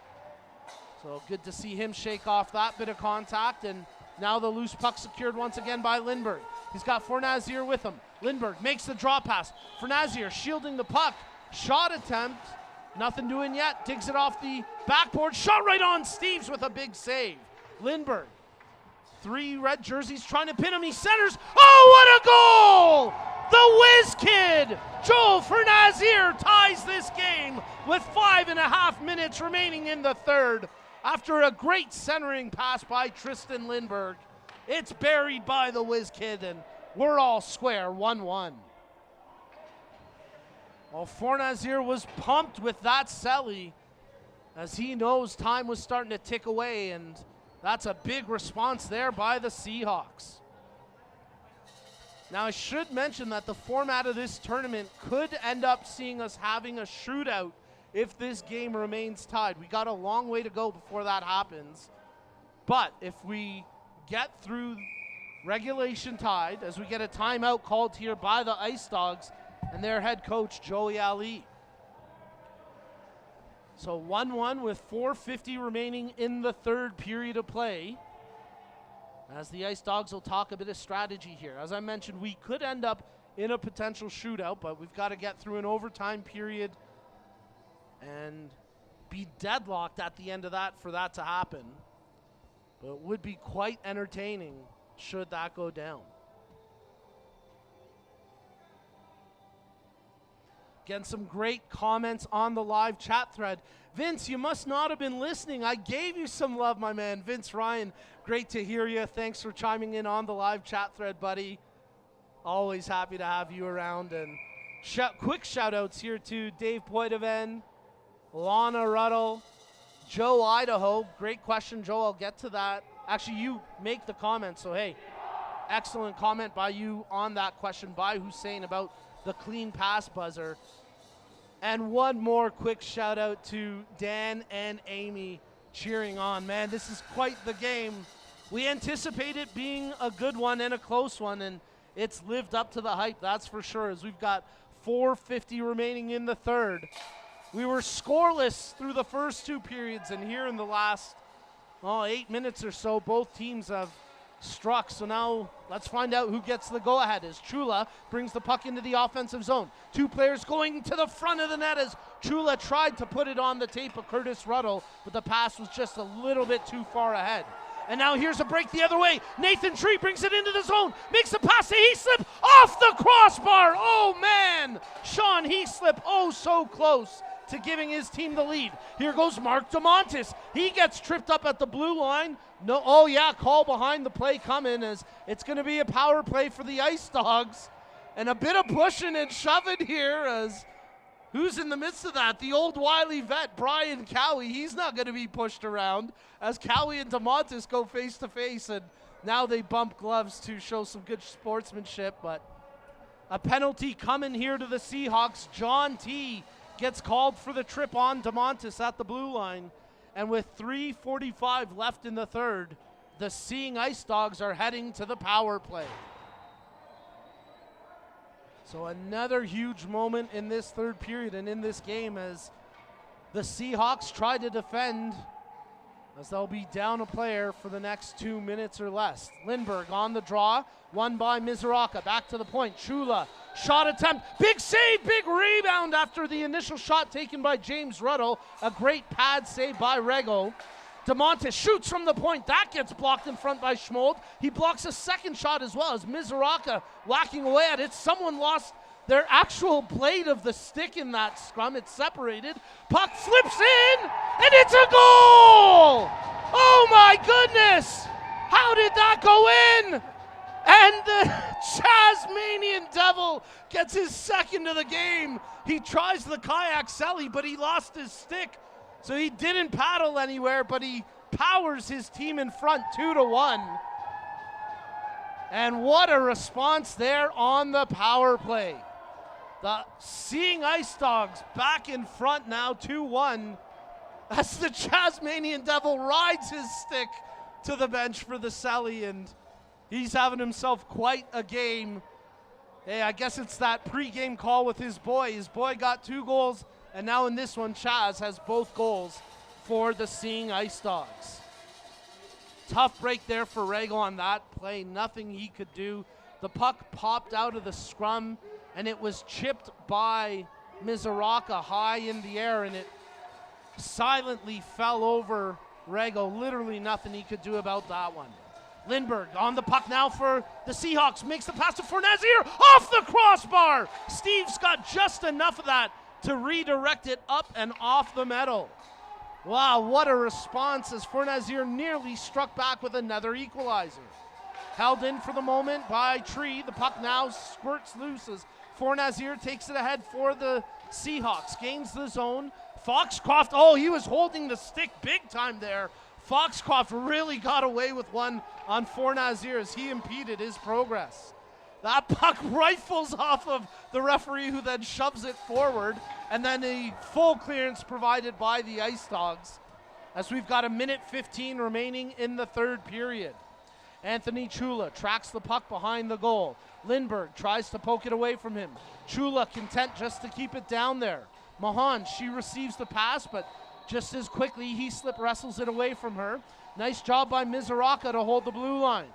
So good to see him shake off that bit of contact, and now the loose puck secured once again by Lindbergh. He's got Fornazier with him. Lindbergh makes the draw pass. Fornazier shielding the puck. Shot attempt. Nothing doing yet. Digs it off the backboard. Shot right on Steves with a big save. Lindbergh. 3 red jerseys trying to pin him. He centers. Oh, what a goal! The Whiz Kid, Joel Fornazier, ties this game with 5.5 minutes remaining in the third. After a great centering pass by Tristan Lindbergh, it's buried by the Whiz Kid, and we're all square, 1-1. Well, Fornazier was pumped with that celly as he knows time was starting to tick away, and that's a big response there by the Seahawks. Now, I should mention that the format of this tournament could end up seeing us having a shootout if this game remains tied. We got a long way to go before that happens. But if we get through regulation tied, as we get a timeout called here by the Ice Dogs and their head coach, Joey Ali. So 1-1 with 4:50 remaining in the third period of play. As the Ice Dogs will talk a bit of strategy here. As I mentioned, we could end up in a potential shootout, but we've got to get through an overtime period and be deadlocked at the end of that for that to happen. But it would be quite entertaining should that go down. Again, some great comments on the live chat thread. Vince, you must not have been listening. I gave you some love, my man. Vince Ryan, great to hear you. Thanks for chiming in on the live chat thread, buddy. Always happy to have you around. And quick shout-outs here to Dave Poitevin, Lana Ruddle, Joe Idaho. Great question, Joe. I'll get to that. Actually, you make the comment, so hey, excellent comment by you on that question by Hussein about the clean pass buzzer. And one more quick shout out to Dan and Amy cheering on. Man, this is quite the game. We anticipate it being a good one and a close one, and it's lived up to the hype, that's for sure, as we've got 4:50 remaining in the third. We were scoreless through the first 2 periods, and here in the last 8 minutes or so, both teams have struck. So now let's find out who gets the go-ahead as Trula brings the puck into the offensive zone. 2 players going to the front of the net as Trula tried to put it on the tape of Curtis Ruddle, but the pass was just a little bit too far ahead. And now here's a break the other way. Nathan Tree brings it into the zone, makes a pass to Heaslip off the crossbar. Oh man, Sean Heaslip, oh so close to giving his team the lead. Here goes Mark DeMontis. He gets tripped up at the blue line. No, oh yeah, call behind the play coming as it's going to be a power play for the Ice Dogs. And a bit of pushing and shoving here as who's in the midst of that? The old wily vet, Brian Cowie. He's not going to be pushed around as Cowie and DeMontis go face to face, and now they bump gloves to show some good sportsmanship. But a penalty coming here to the Seahawks. John T gets called for the trip on DeMontis at the blue line. And with 3:45 left in the third, the Seeing Ice Dogs are heading to the power play. So another huge moment in this third period and in this game as the Seahawks try to defend as they'll be down a player for the next 2 minutes or less. Lindbergh on the draw, won by Mizuraka. Back to the point. Chula, shot attempt. Big save, big rebound after the initial shot taken by James Ruddle. A great pad save by Rego. DeMontis shoots from the point. That gets blocked in front by Schmold. He blocks a second shot as well as Mizuraka whacking away at it. Someone lost their actual blade of the stick in that scrum. It's separated. Puck slips in, and it's a goal! Oh my goodness! How did that go in? And the Tasmanian Devil gets his second of the game. He tries the kayak celly, but he lost his stick. So he didn't paddle anywhere, but he powers his team in front 2-1. And what a response there on the power play. The Seeing Ice Dogs back in front now, 2-1, as the Tasmanian Devil rides his stick to the bench for the celly, and he's having himself quite a game. Hey, I guess it's that pregame call with his boy. His boy got 2 goals, and now in this one, Chaz has both goals for the Seeing Ice Dogs. Tough break there for Rego on that play. Nothing he could do. The puck popped out of the scrum, and it was chipped by Mizuraka high in the air, and it silently fell over Rego. Literally nothing he could do about that one. Lindbergh on the puck now for the Seahawks. Makes the pass to Fornazier off the crossbar. Steve's got just enough of that to redirect it up and off the metal. Wow, what a response as Fornazier nearly struck back with another equalizer. Held in for the moment by Tree. The puck now squirts loose as Fornazier takes it ahead for the Seahawks. Gains the zone. Foxcroft, oh, he was holding the stick big time there. Foxcroft really got away with one on Fornazier as he impeded his progress. That puck rifles off of the referee, who then shoves it forward, and then a full clearance provided by the Ice Dogs as we've got 1:15 remaining in the third period. Anthony Chula tracks the puck behind the goal. Lindbergh tries to poke it away from him. Chula content just to keep it down there. Mahan, she receives the pass, but just as quickly he slip wrestles it away from her. Nice job by Mizuraka to hold the blue line.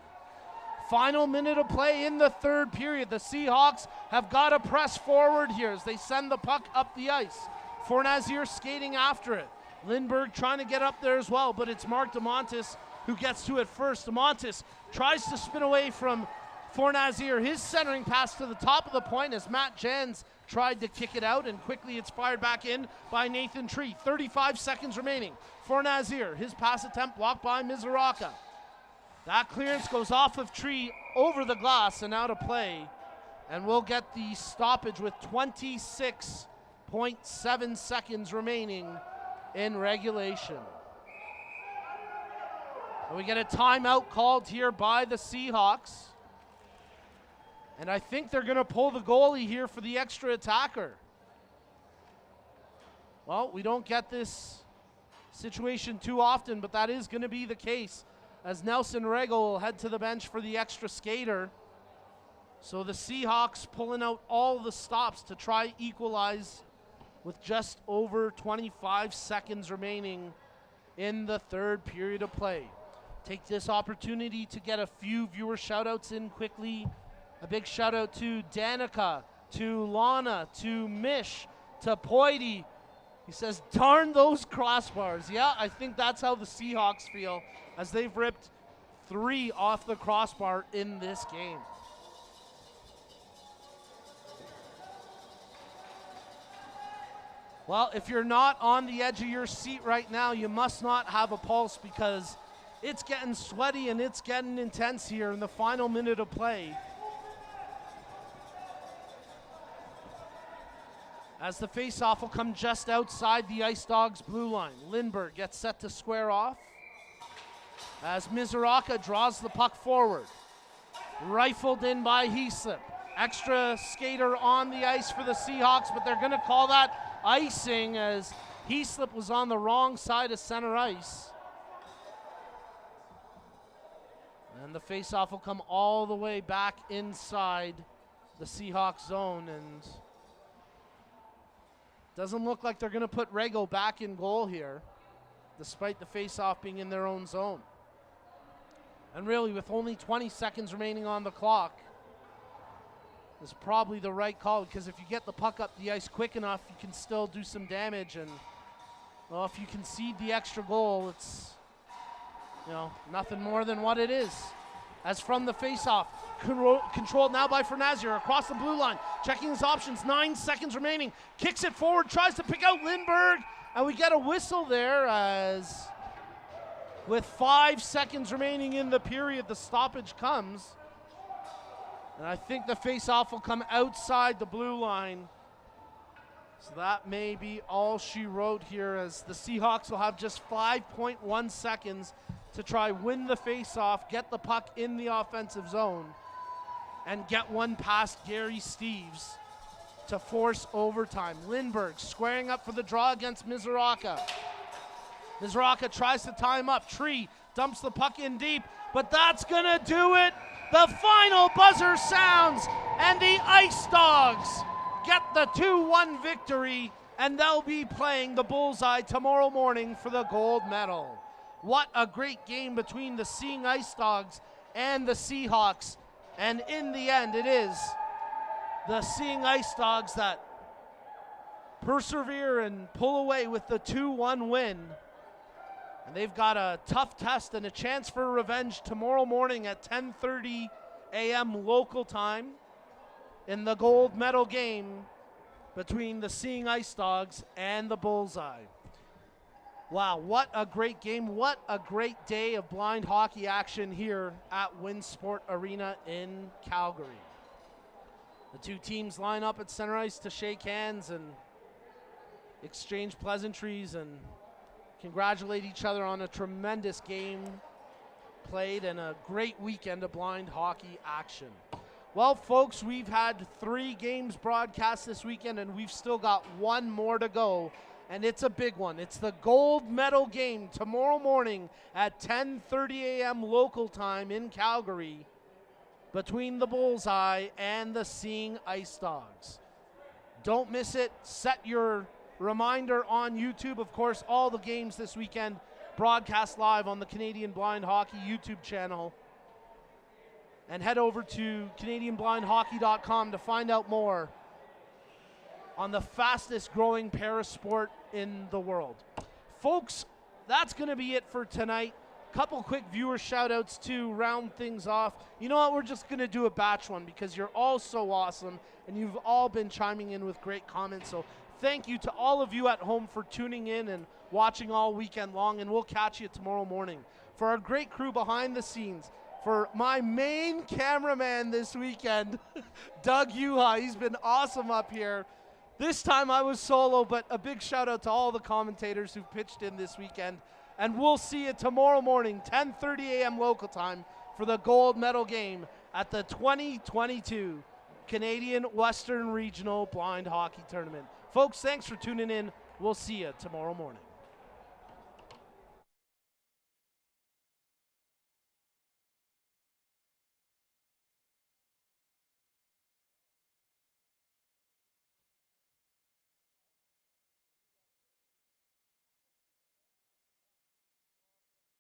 Final minute of play in the third period. The Seahawks have got to press forward here as they send the puck up the ice. Fornazier skating after it. Lindbergh trying to get up there as well, but it's Mark DeMontis who gets to it first. DeMontis tries to spin away from Fornazier. His centering pass to the top of the point as Matt Jans tried to kick it out, and quickly it's fired back in by Nathan Tree. 35 seconds remaining. Fornazier, his pass attempt blocked by Mizuraka. That clearance goes off of Tree over the glass and out of play, and we'll get the stoppage with 26.7 seconds remaining in regulation. And we get a timeout called here by the Seahawks. And I think they're going to pull the goalie here for the extra attacker. Well, we don't get this situation too often, but that is going to be the case as Nelson Rego will head to the bench for the extra skater. So the Seahawks pulling out all the stops to try equalize with just over 25 seconds remaining in the third period of play. Take this opportunity to get a few viewer shout-outs in quickly. A big shout-out to Danica, to Lana, to Mish, to Poity. He says, darn those crossbars. Yeah, I think that's how the Seahawks feel as they've ripped 3 off the crossbar in this game. Well, if you're not on the edge of your seat right now, you must not have a pulse, because it's getting sweaty and it's getting intense here in the final minute of play. As the faceoff will come just outside the Ice Dogs' blue line. Lindbergh gets set to square off as Mizuraka draws the puck forward. Rifled in by Heaslip. Extra skater on the ice for the Seahawks, but they're going to call that icing as Heaslip was on the wrong side of center ice. And the faceoff will come all the way back inside the Seahawks zone, and doesn't look like they're going to put Rego back in goal here. despite the face-off being in their own zone. And really, with only 20 seconds remaining on the clock, is probably the right call, because if you get the puck up the ice quick enough, you can still do some damage. And well, if you concede the extra goal, it's, you know, nothing more than what it is. As from the face-off, controlled now by Fernazier across the blue line, checking his options, 9 seconds remaining, kicks it forward, tries to pick out Lindbergh, and we get a whistle there as with 5 seconds remaining in the period, the stoppage comes. And I think the face-off will come outside the blue line. So that may be all she wrote here, as the Seahawks will have just 5.1 seconds to try win the face-off, get the puck in the offensive zone, and get one past Gary Steeves to force overtime. Lindbergh squaring up for the draw against Mizoraka. Mizoraka tries to tie him up. Tree dumps the puck in deep, but that's gonna do it. The final buzzer sounds, and the Ice Dogs get the 2-1 victory, and they'll be playing the Bullseye tomorrow morning for the gold medal. What a great game between the Seeing Ice Dogs and the Seahawks. And in the end, it is the Seeing Ice Dogs that persevere and pull away with the 2-1 win. And they've got a tough test and a chance for revenge tomorrow morning at 10:30 a.m. local time in the gold medal game between the Seeing Ice Dogs and the Bullseye. Wow, what a great game. What a great day of blind hockey action here at Winsport Arena in Calgary. The two teams line up at center ice to shake hands and exchange pleasantries and congratulate each other on a tremendous game played and a great weekend of blind hockey action. Well, folks, we've had 3 games broadcast this weekend, and we've still got 1 more to go, and it's a big one. It's the gold medal game tomorrow morning at 10:30 a.m. local time in Calgary between the Bullseye and the Seeing Ice Dogs. Don't miss it. Set your reminder on YouTube. Of course, all the games this weekend broadcast live on the Canadian Blind Hockey YouTube channel. And head over to CanadianBlindHockey.com to find out more on the fastest growing parasport in the world. Folks, that's going to be it for tonight. Couple quick viewer shout outs to round things off. You know what, we're just going to do a batch one because you're all so awesome and you've all been chiming in with great comments. So thank you to all of you at home for tuning in and watching all weekend long, and we'll catch you tomorrow morning. For our great crew behind the scenes, for my main cameraman this weekend, Doug Uha, he's been awesome up here. This time I was solo, but a big shout out to all the commentators who pitched in this weekend. And we'll see you tomorrow morning, 10:30 a.m. local time, for the gold medal game at the 2022 Canadian Western Regional Blind Hockey Tournament. Folks, thanks for tuning in. We'll see you tomorrow morning.